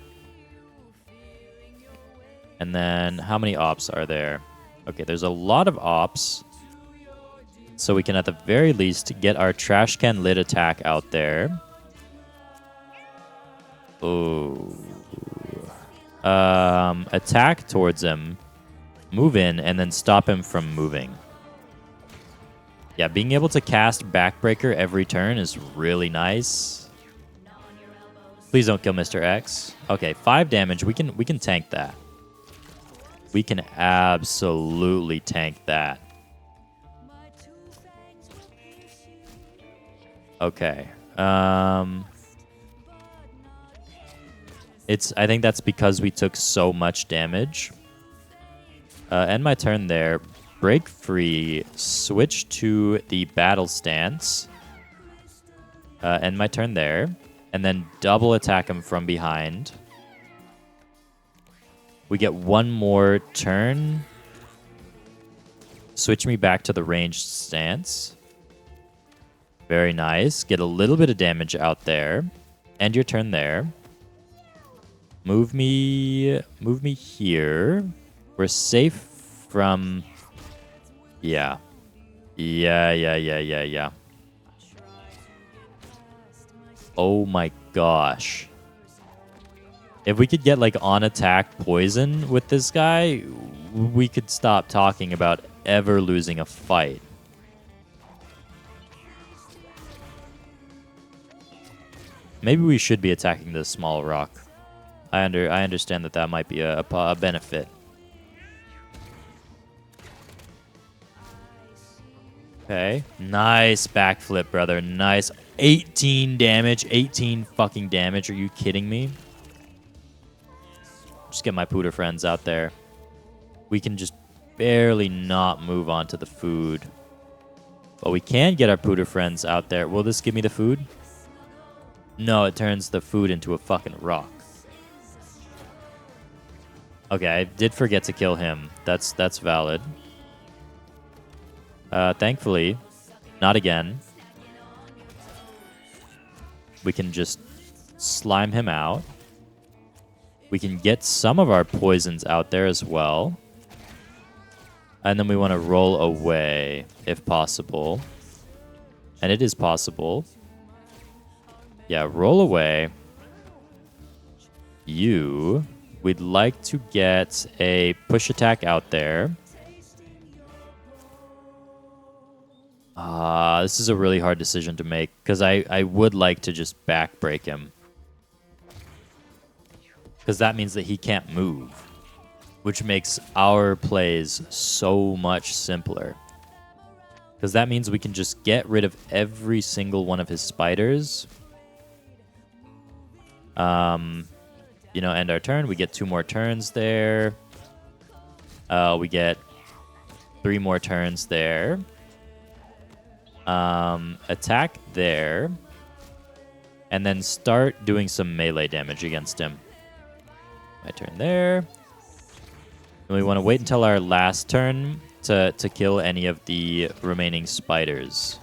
And then how many ops are there? Okay, there's a lot of ops. So we can at the very least get our trash can lid attack out there. Ooh. Attack towards him. Move in and then stop him from moving. Yeah, being able to cast Backbreaker every turn is really nice. Please don't kill Mr. X. Okay, 5 damage. We can tank that. We can absolutely tank that. Okay. I think that's because we took so much damage. End my turn there. Break free. Switch to the battle stance. End my turn there. And then double attack him from behind. We get 1 more turn. Switch me back to the ranged stance. Very nice. Get a little bit of damage out there. End your turn there. Move me here. We're safe from... Yeah. Yeah. Oh my gosh. If we could get, like, on-attack poison with this guy, we could stop talking about ever losing a fight. Maybe we should be attacking the small rock. I understand that might be a benefit. Okay. Nice backflip, brother. Nice. 18 damage. 18 fucking damage. Are you kidding me? Just get my pooter friends out there. We can just barely not move on to the food. But we can get our pooter friends out there. Will this give me the food? No, it turns the food into a fucking rock. Okay, I did forget to kill him. That's valid. Thankfully, not again. We can just slime him out. We can get some of our poisons out there as well. And then we want to roll away, if possible. And it is possible. Yeah, roll away. We'd like to get a push attack out there. This is a really hard decision to make, because I would like to just back break him. Because that means that he can't move, which makes our plays so much simpler. Because that means we can just get rid of every single one of his spiders. End our turn. We get 2 more turns there. We get 3 more turns there. Attack there. And then start doing some melee damage against him. My turn there. And we want to wait until our last turn to kill any of the remaining spiders.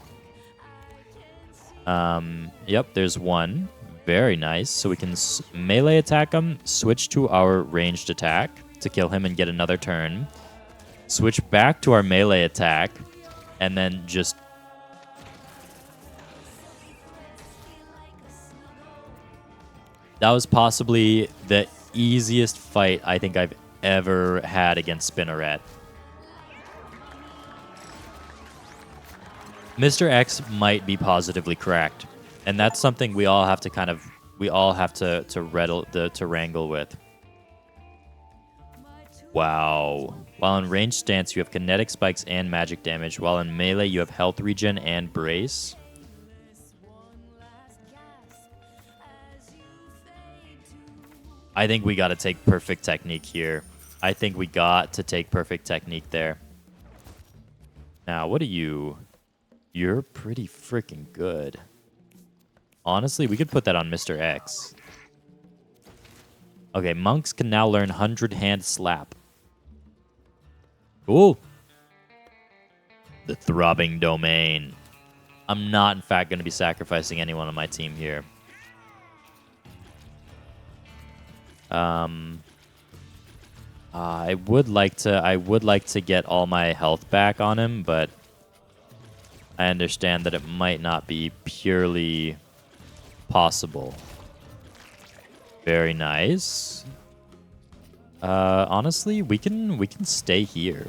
Yep, there's one. Very nice. So we can melee attack him, switch to our ranged attack to kill him and get another turn. Switch back to our melee attack, and then just... That was possibly the easiest fight I think I've ever had against Spinneret. Mr. X might be positively cracked, and that's something we all have to wrangle with. Wow. While in ranged stance, you have kinetic spikes and magic damage. While in melee, you have health regen and brace. I think we got to take perfect technique here. I think we got to take perfect technique there. Now, what are you? You're pretty freaking good. Honestly, we could put that on Mr. X. Okay, monks can now learn 100-hand slap. Cool. The Throbbing Domain. I'm not, in fact, going to be sacrificing anyone on my team here. I would like to get all my health back on him, but I understand that it might not be purely possible. Very nice. Honestly, we can stay here.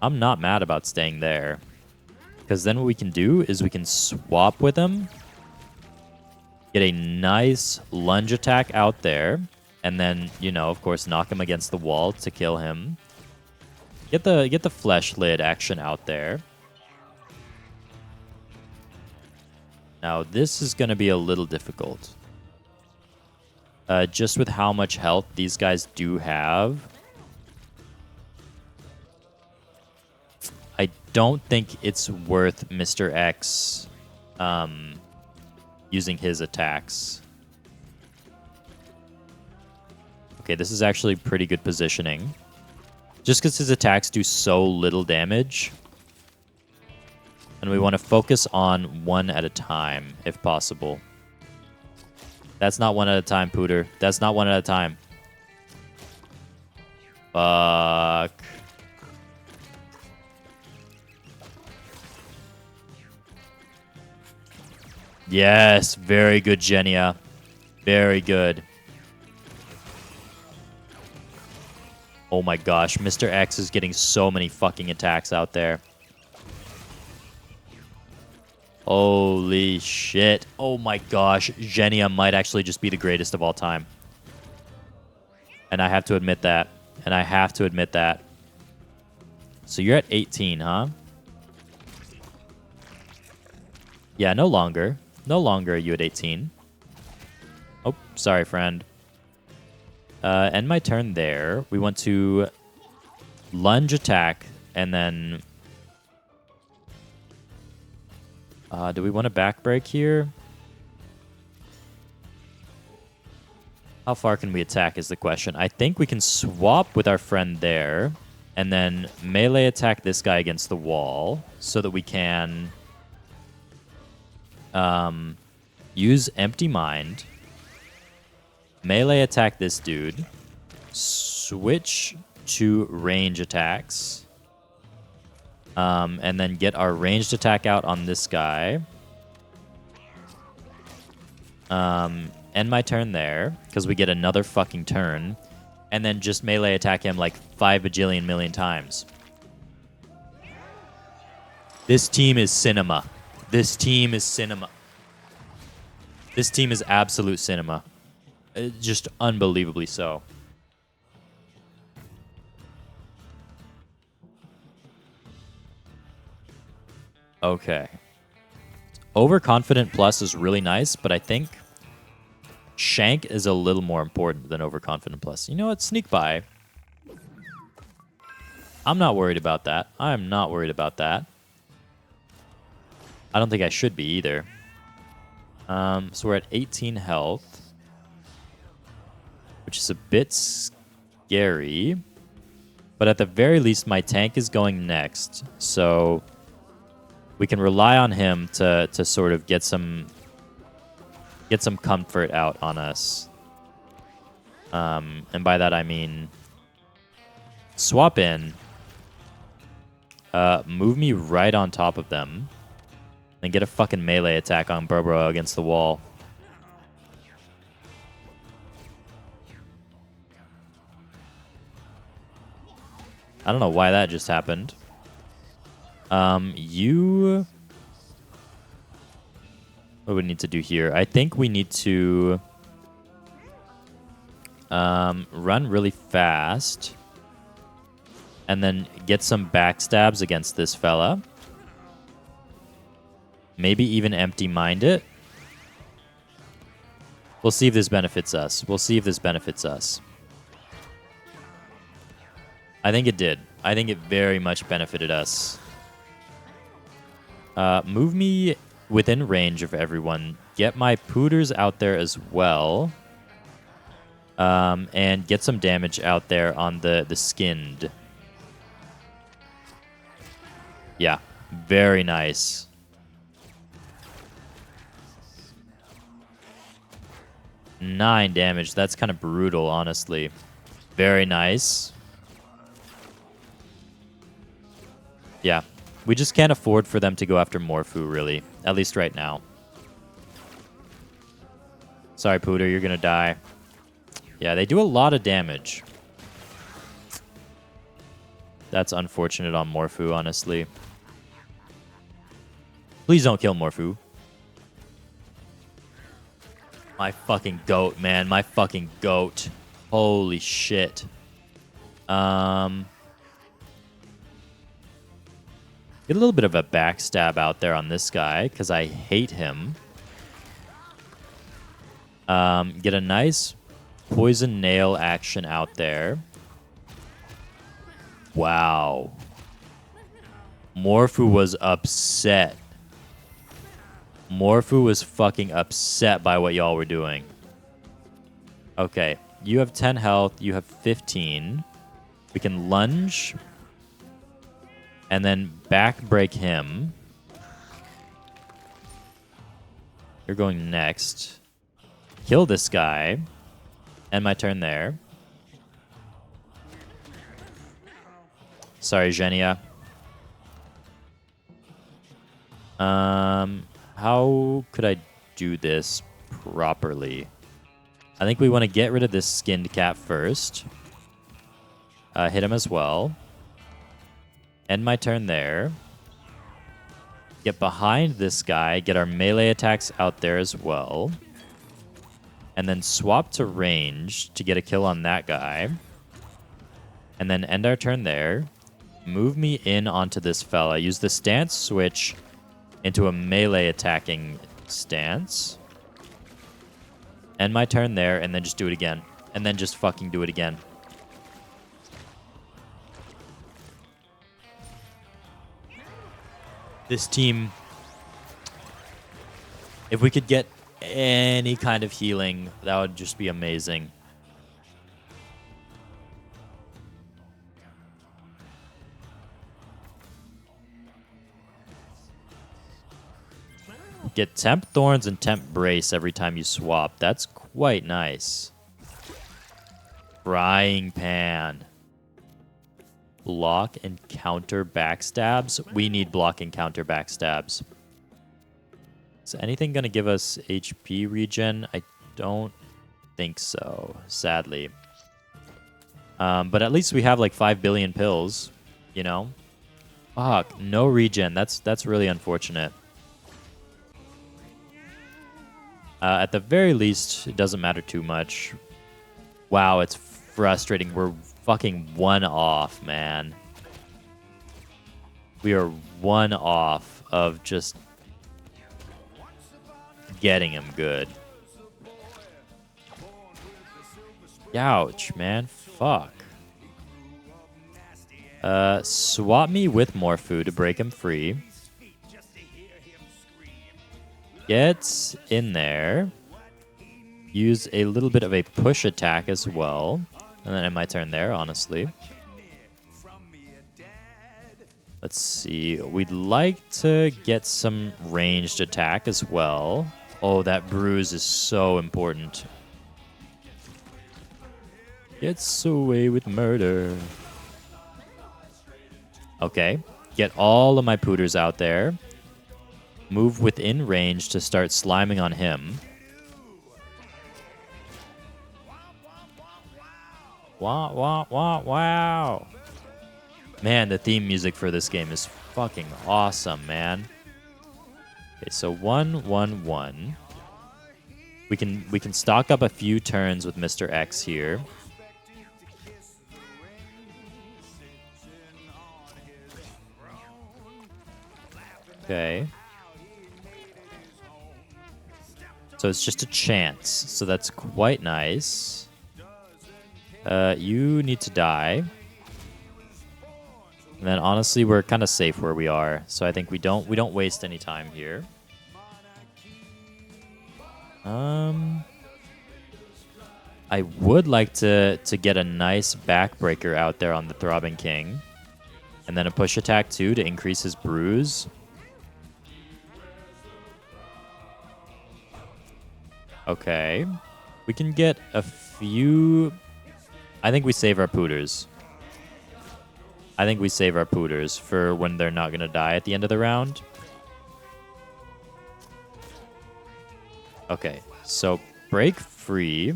I'm not mad about staying there, because then what we can do is we can swap with him, get a nice lunge attack out there, and then, you know, of course, knock him against the wall to kill him. Get the flesh lid action out there. Now, this is going to be a little difficult. Just with how much health these guys do have. I don't think it's worth Mr. X using his attacks. Okay, this is actually pretty good positioning. Just because his attacks do so little damage. And we want to focus on one at a time, if possible. That's not one at a time, Pooter. That's not one at a time. Fuck. Yes, very good, Genia. Very good. Oh my gosh, Mr. X is getting so many fucking attacks out there. Holy shit. Oh my gosh, Genia might actually just be the greatest of all time. And I have to admit that. And I have to admit that. So you're at 18, huh? Yeah, no longer. No longer are you at 18. Oh, sorry, friend. End my turn there. We want to lunge attack and then... do we want to back break here? How far can we attack is the question. I think we can swap with our friend there and then melee attack this guy against the wall so that we can use Empty Mind, melee attack this dude, switch to range attacks, and then get our ranged attack out on this guy. End my turn there, because we get another fucking turn. And then just melee attack him like 5 bajillion million times. This team is cinema. This team is cinema. This team is absolute cinema. Just unbelievably so. Okay. Overconfident plus is really nice, but I think Shank is a little more important than Overconfident plus. You know what? Sneak by. I'm not worried about that. I'm not worried about that. I don't think I should be either. So we're at 18 health, which is a bit scary. But at the very least, my tank is going next, so we can rely on him to sort of get some comfort out on us. And by that I mean swap in, move me right on top of them, and get a fucking melee attack on Burbro against the wall. I don't know why that just happened. What do we need to do here? I think we need to run really fast and then get some backstabs against this fella. Maybe even empty-mind it. We'll see if this benefits us. We'll see if this benefits us. I think it did. I think it very much benefited us. Move me within range of everyone. Get my pooters out there as well. And get some damage out there on the skinned. Yeah, very nice. Nine damage. That's kind of brutal, honestly. Very nice. Yeah, we just can't afford for them to go after Morphu, really. At least right now. Sorry, Pooter, you're gonna die. Yeah, they do a lot of damage. That's unfortunate on Morphu, honestly. Please don't kill Morphu. My fucking goat, man. My fucking goat. Holy shit. Get a little bit of a backstab out there on this guy, because I hate him. Get a nice poison nail action out there. Wow. Morphu was upset. Morphu was fucking upset by what y'all were doing. Okay, you have 10 health, you have 15. We can lunge and then back break him. You're going next. Kill this guy. End my turn there. Sorry, Genia. How could I do this properly? I think we want to get rid of this skinned cat first. Hit him as well. End my turn there. Get behind this guy. Get our melee attacks out there as well. And then swap to range to get a kill on that guy. And then end our turn there. Move me in onto this fella. Use the stance switch into a melee attacking stance. End my turn there, and then just do it again. And then just fucking do it again. This team, if we could get any kind of healing, that would just be amazing. Get Temp Thorns and Temp Brace every time you swap. That's quite nice. Frying Pan. Block and counter backstabs. We need block and counter backstabs. Is anything going to give us HP regen? I don't think so, sadly. But at least we have like 5 billion pills, you know? Fuck, no regen. That's really unfortunate. At the very least, it doesn't matter too much. Wow, it's frustrating. We're fucking one off, man. We are one off of just getting him good. Ouch, man. Fuck. Swap me with more food to break him free. Get in there. Use a little bit of a push attack as well. And then end my turn there, honestly. Let's see. We'd like to get some ranged attack as well. Oh, that bruise is so important. Gets away with murder. Okay. Get all of my pooters out there. Move within range to start sliming on him. Wow, wow, wow, wow. Man, the theme music for this game is fucking awesome, man. Okay, so 1-1-1. We can stock up a few turns with Mr. X here. Okay. So it's just a chance. So that's quite nice. You need to die. And then honestly, we're kind of safe where we are. So I think we don't waste any time here. I would like to get a nice backbreaker out there on the Throbbing King. And then a push attack too to increase his bruise. Okay. We can get a few... I think we save our pooters. I think we save our pooters for when they're not going to die at the end of the round. Okay, so break free.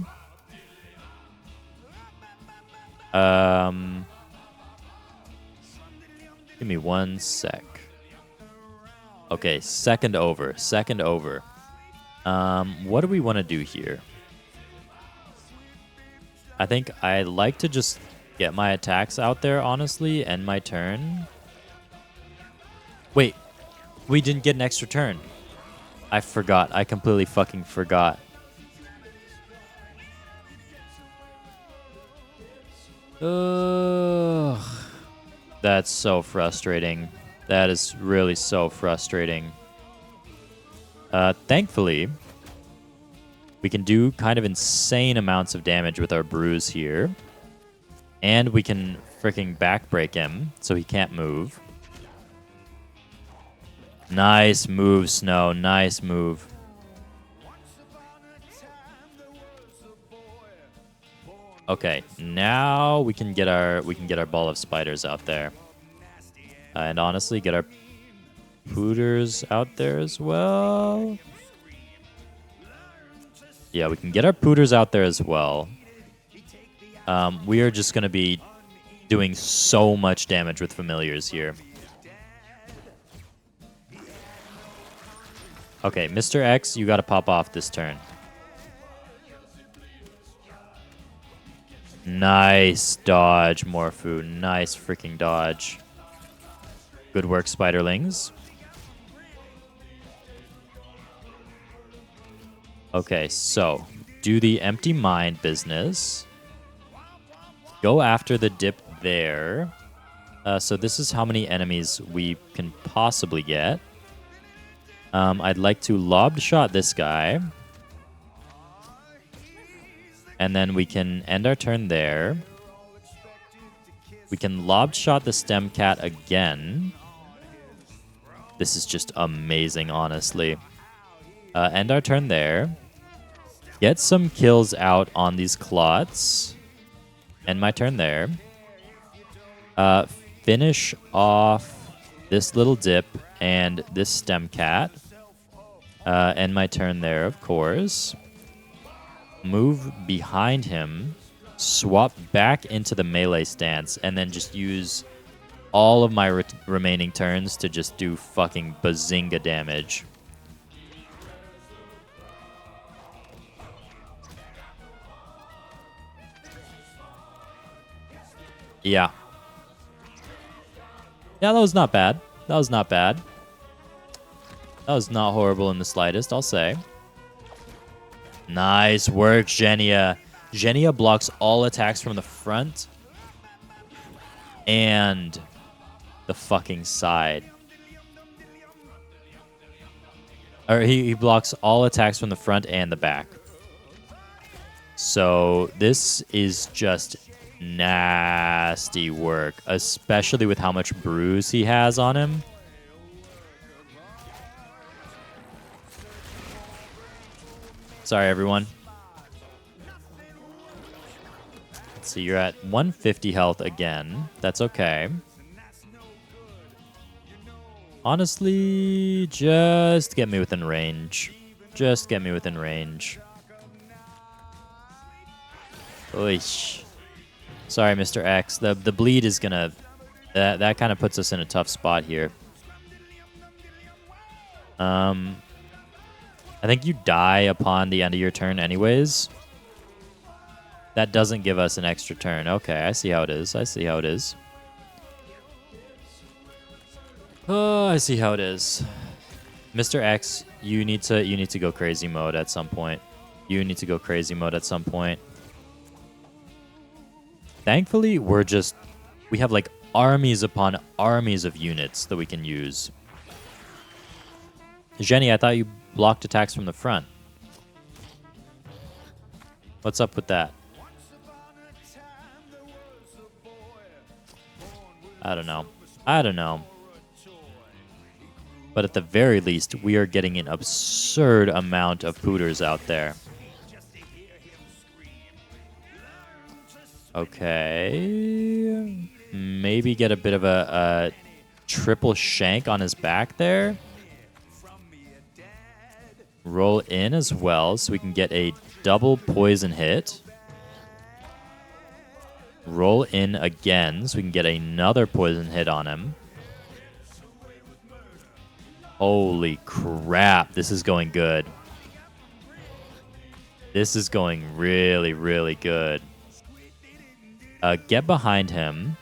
Give me 1 sec. Okay, second over. What do we want to do here? I think I'd like to just get my attacks out there, honestly, end my turn. Wait, we didn't get an extra turn. I forgot. I completely fucking forgot. Ugh. That's so frustrating. That is really so frustrating. Thankfully, we can do kind of insane amounts of damage with our bruise here. And we can freaking backbreak him so he can't move. Nice move, Snow. Nice move. Okay, now we can get our ball of spiders out there. And honestly, get our pooters out there as well. Yeah, we can get our pooters out there as well. We are just going to be doing so much damage with familiars here. Okay, Mr. X, you got to pop off this turn. Nice dodge, Morphu. Nice freaking dodge. Good work, Spiderlings. Okay, so do the empty mind business. Go after the dip there. So this is how many enemies we can possibly get. I'd like to lob shot this guy. And then we can end our turn there. We can lob shot the stem cat again. This is just amazing, honestly. End our turn there. Get some kills out on these clots. End my turn there. Finish off this little dip and this stem cat. End my turn there, of course. Move behind him. Swap back into the melee stance. And then just use all of my remaining turns to just do fucking bazinga damage. Yeah. Yeah, that was not bad. That was not bad. That was not horrible in the slightest, I'll say. Nice work, Genia. Genia blocks all attacks from the front. and the fucking side. Or he blocks all attacks from the front and the back. So this is just nasty work, especially with how much bruise he has on him. Sorry, everyone. Let's see, you're at 150 health again. That's okay. Honestly, just get me within range. Just get me within range. Oish. Sorry, Mr. X. The bleed is gonna... That kind of puts us in a tough spot here. I think you die upon the end of your turn anyways. That doesn't give us an extra turn. Okay, I see how it is. I see how it is. Oh, I see how it is. Mr. X, you need to go crazy mode at some point. You need to go crazy mode at some point. Thankfully, we have like armies upon armies of units that we can use. Jenny, I thought you blocked attacks from the front. What's up with that? I don't know. I don't know. But at the very least, we are getting an absurd amount of pooters out there. Okay. Maybe get a bit of a triple shank on his back there. Roll in as well so we can get a double poison hit. Roll in again so we can get another poison hit on him. Holy crap, this is going good. This is going really, really good. Get behind him.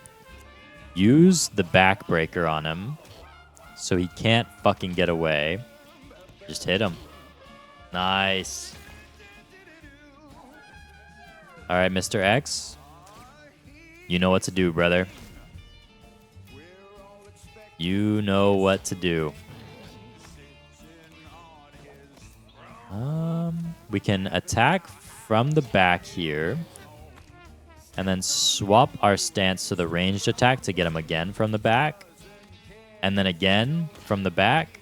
Use the backbreaker on him so he can't fucking get away. Just hit him. Nice. All right, Mr. X. You know what to do, brother. You know what to do. We can attack from the back here. And then swap our stance to the ranged attack to get him again from the back. And then again from the back.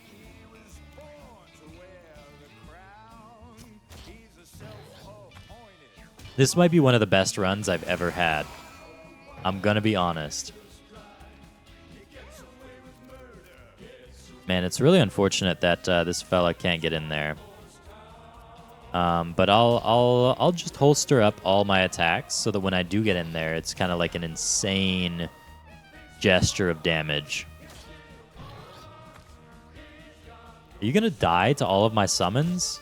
This might be one of the best runs I've ever had. I'm gonna be honest. Man, it's really unfortunate that this fella can't get in there. But I'll just holster up all my attacks so that when I do get in there, it's kind of like an insane gesture of damage. Are you gonna die to all of my summons?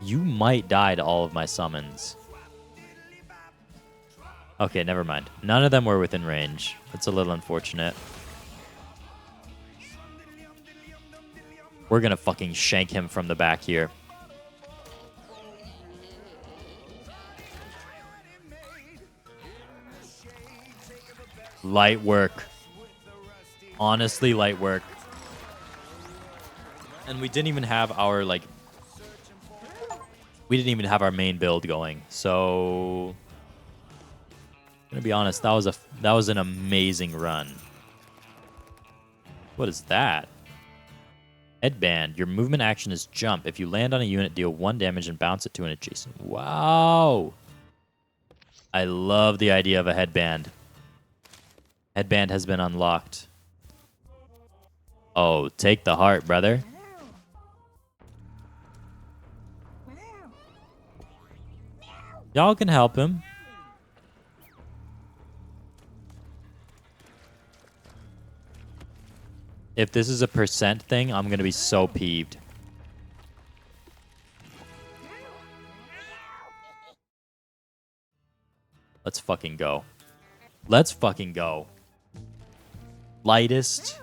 You might die to all of my summons. Okay, never mind. None of them were within range. That's a little unfortunate. We're gonna fucking shank him from the back here. Light work. Honestly, light work. And we didn't even have our, like... We didn't even have our main build going, so... I'm gonna be honest, that was an amazing run. What is that? Headband. Your movement action is jump. If you land on a unit, deal 1 damage and bounce it to an adjacent. Wow! I love the idea of a headband. Headband has been unlocked. Oh, take the heart, brother. Y'all can help him. If this is a percent thing, I'm going to be so peeved. Let's fucking go. Let's fucking go. Lightest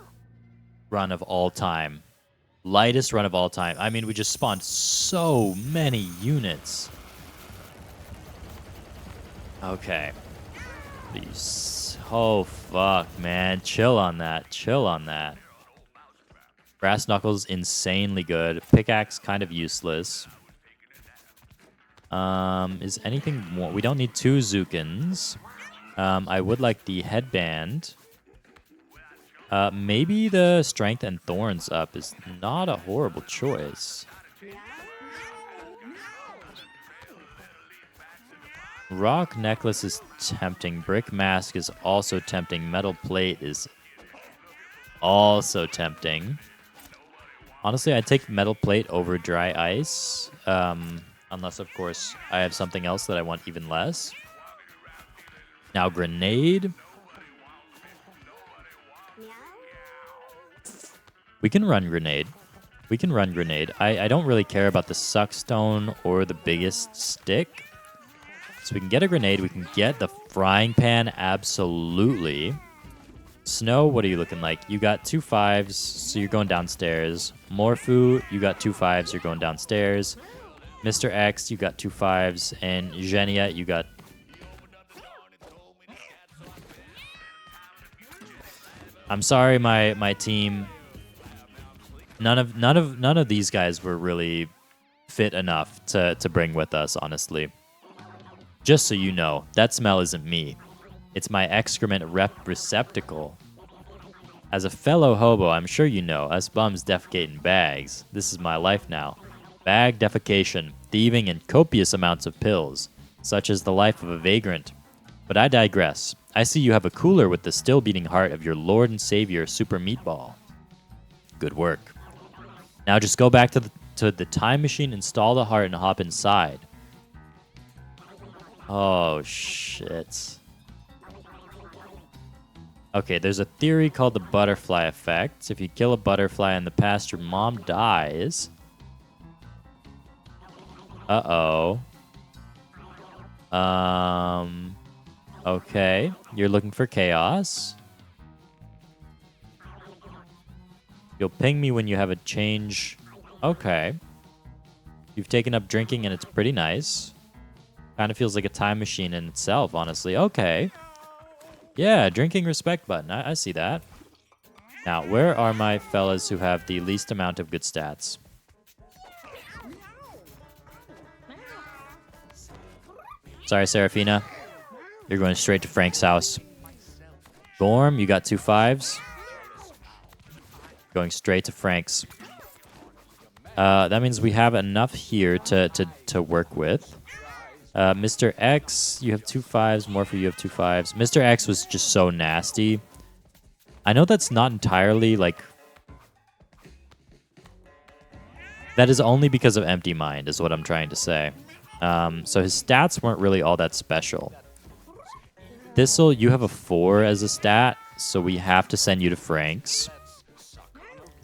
run of all time. Lightest run of all time. I mean, we just spawned so many units. Okay. Please. Oh, fuck, man. Chill on that. Chill on that. Brass Knuckles, insanely good. Pickaxe, kind of useless. Is anything more? We don't need 2 Zookins. I would like the headband. Maybe the Strength and Thorns up is not a horrible choice. Rock Necklace is tempting. Brick Mask is also tempting. Metal Plate is also tempting. Honestly, I'd take Metal Plate over Dry Ice. Unless, of course, I have something else that I want even less. Now, Grenade. We can run Grenade. We can run Grenade. I don't really care about the Suckstone or the biggest stick. So we can get a Grenade. We can get the Frying Pan, absolutely. Snow, what are you looking like? You got 2 5s, so you're going downstairs. Morphu, you got 2 5s, you're going downstairs. Mr. X, you got 2 5s. And Genia, you got... I'm sorry, my team. None of these guys were really fit enough to bring with us, honestly. Just so you know, that smell isn't me. It's my excrement receptacle. As a fellow hobo, I'm sure you know, us bums defecate in bags. This is my life now. Bag defecation, thieving, and copious amounts of pills. Such is the life of a vagrant. But I digress. I see you have a cooler with the still-beating heart of your Lord and Savior, Super Meatball. Good work. Now just go back to the time machine, install the heart, and hop inside. Oh, shit. Okay, there's a theory called the butterfly effect. If you kill a butterfly in the past, your mom dies. Uh-oh. Okay. You're looking for chaos. You'll ping me when you have a change. Okay. You've taken up drinking, and it's pretty nice. Kind of feels like a time machine in itself, honestly. Okay. Yeah, drinking respect button. I see that. Now, where are my fellas who have the least amount of good stats? Sorry, Serafina. You're going straight to Frank's house. Gorm, you got 2 5s. Going straight to Frank's. That means we have enough here to work with. Mr. X, you have 2 5s. Morpher, you have 2 5s. Mr. X was just so nasty. I know that's not entirely, like... That is only because of Empty Mind, is what I'm trying to say. So his stats weren't really all that special. Thistle, you have a 4 as a stat, so we have to send you to Frank's.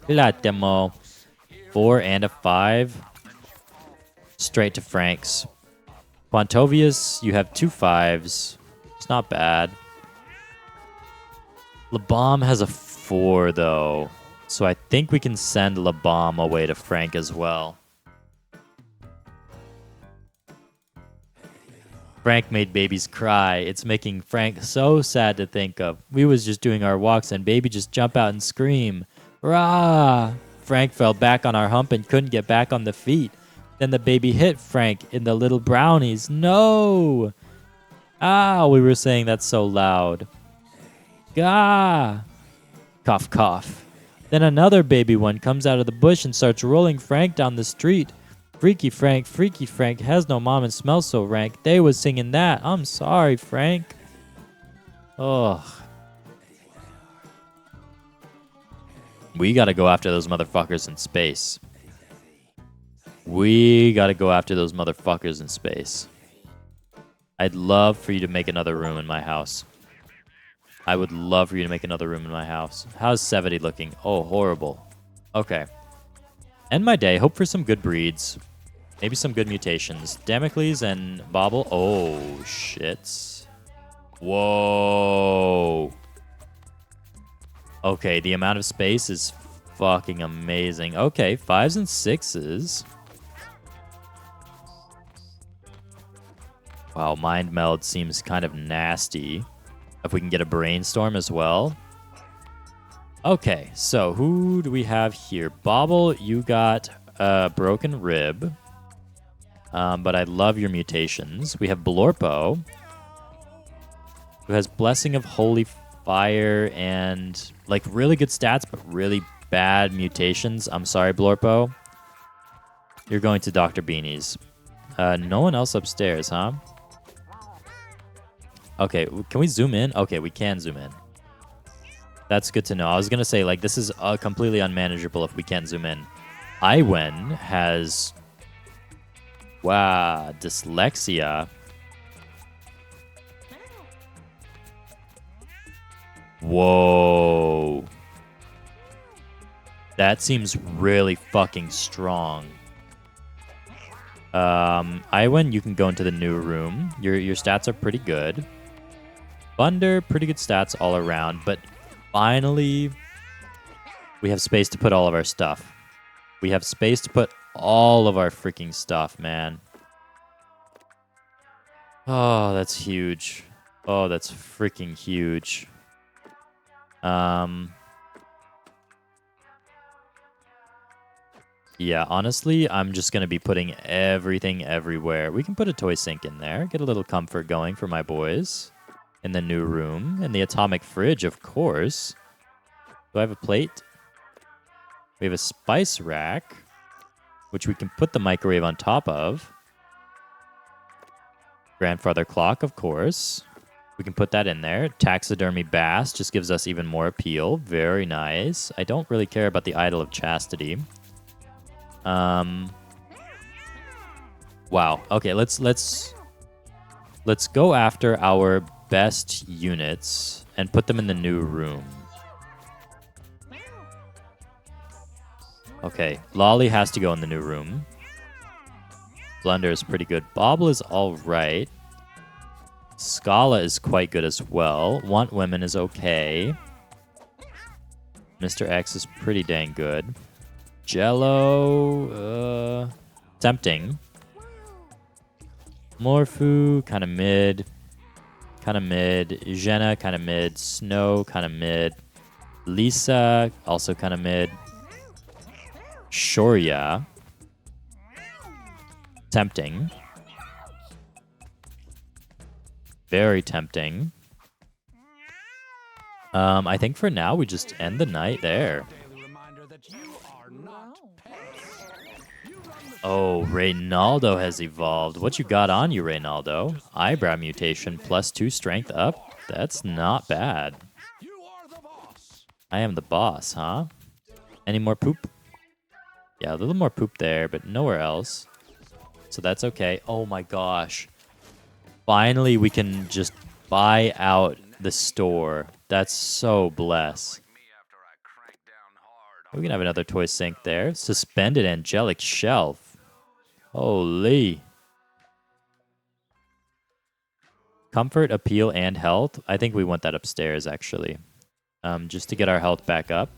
Latemo, 4 and a 5. Straight to Frank's. Quantovius, you have 2 5s. It's not bad. LeBomb has a 4, though. So I think we can send LeBomb away to Frank as well. Frank made babies cry. It's making Frank so sad to think of. We was just doing our walks and baby just jump out and scream. Rah! Frank fell back on our hump and couldn't get back on the feet. Then the baby hit Frank in the little brownies. No! Ah, we were saying that so loud. Gah! Cough, cough. Then another baby one comes out of the bush and starts rolling Frank down the street. Freaky Frank has no mom and smells so rank. They was singing that. I'm sorry, Frank. Ugh. We gotta go after those motherfuckers in space. We gotta go after those motherfuckers in space. I'd love for you to make another room in my house. I would love for you to make another room in my house. How's 70 looking? Oh, horrible. Okay. End my day. Hope for some good breeds. Maybe some good mutations. Damocles and Bobble. Oh, shit. Whoa. Okay, the amount of space is fucking amazing. Okay, 5s and 6s. Wow, Mind Meld seems kind of nasty. If we can get a Brainstorm as well. Okay, so who do we have here? Bobble, you got a Broken Rib. But I love your mutations. We have Blorpo, who has Blessing of Holy Fire and like really good stats, but really bad mutations. I'm sorry, Blorpo. You're going to Dr. Beanie's. No one else upstairs, huh? Okay, can we zoom in? Okay, we can zoom in. That's good to know. I was going to say, like, this is completely unmanageable if we can't zoom in. Iwen has... Wow, dyslexia. Whoa. That seems really fucking strong. Iwen, you can go into the new room. Your stats are pretty good. Bunder, pretty good stats all around, but finally we have space to put all of our stuff. We have space to put all of our freaking stuff, man. Oh, that's huge. Oh, that's freaking huge. Yeah, honestly, I'm just going to be putting everything everywhere. We can put a toy sink in there, get a little comfort going for my boys. In the new room, and the atomic fridge, of course. Do I have a plate? We have a spice rack, which we can put the microwave on top of. Grandfather clock, of course. We can put that in there. Taxidermy bass just gives us even more appeal. Very nice. I don't really care about the Idol of Chastity. Wow. Okay, let's go after our best units and put them in the new room. Okay, Lolly has to go in the new room. Blunder is pretty good. Bobble is all right. Scala is quite good as well. Want Women is okay. Mr. X is pretty dang good. Jello, tempting. Morphu, kind of mid. Kind of mid. Jenna, kind of mid. Snow, kind of mid. Lisa, also kind of mid. Shoria. Tempting. Very tempting. I think for now we just end the night there. Oh, Reynaldo has evolved. What you got on you, Reynaldo? Eyebrow mutation, +2 strength up. That's not bad. I am the boss, huh? Any more poop? Yeah, a little more poop there, but nowhere else. So that's okay. Oh my gosh. Finally, we can just buy out the store. That's so blessed. We can have another toy sink there. Suspended angelic shelf. Holy. Comfort, appeal, and health. I think we want that upstairs, actually. Just to get our health back up.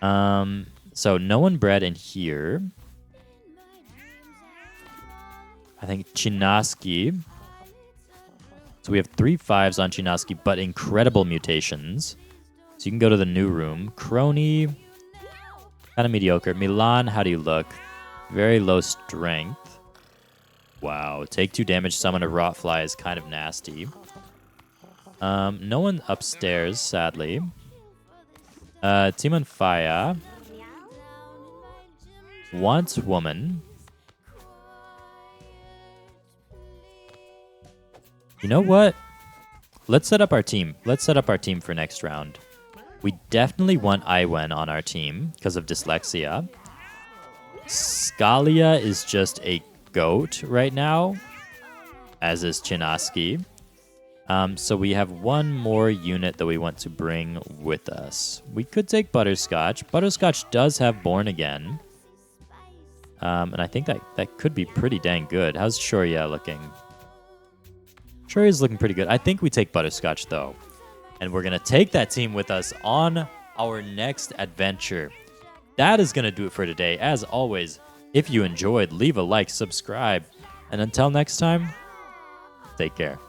So no one bred in here. I think Chinaski. So we have 3 5s on Chinaski, but incredible mutations. So you can go to the new room. Crony, kind of mediocre. Milan, how do you look? Very low strength. Wow. Take 2 damage, summon a Rotfly is kind of nasty. No one upstairs, sadly. Timon Faya. Wants Woman. You know what? Let's set up our team. Let's set up our team for next round. We definitely want Iwen on our team because of dyslexia. Scalia is just a goat right now, as is Chinaski. So we have one more unit that we want to bring with us. We could take Butterscotch. Butterscotch does have Born Again. And I think that could be pretty dang good. How's Shoria looking? Shoria's looking pretty good. I think we take Butterscotch, though. And we're going to take that team with us on our next adventure. That is going to do it for today. As always, if you enjoyed, leave a like, subscribe. And until next time, Take care.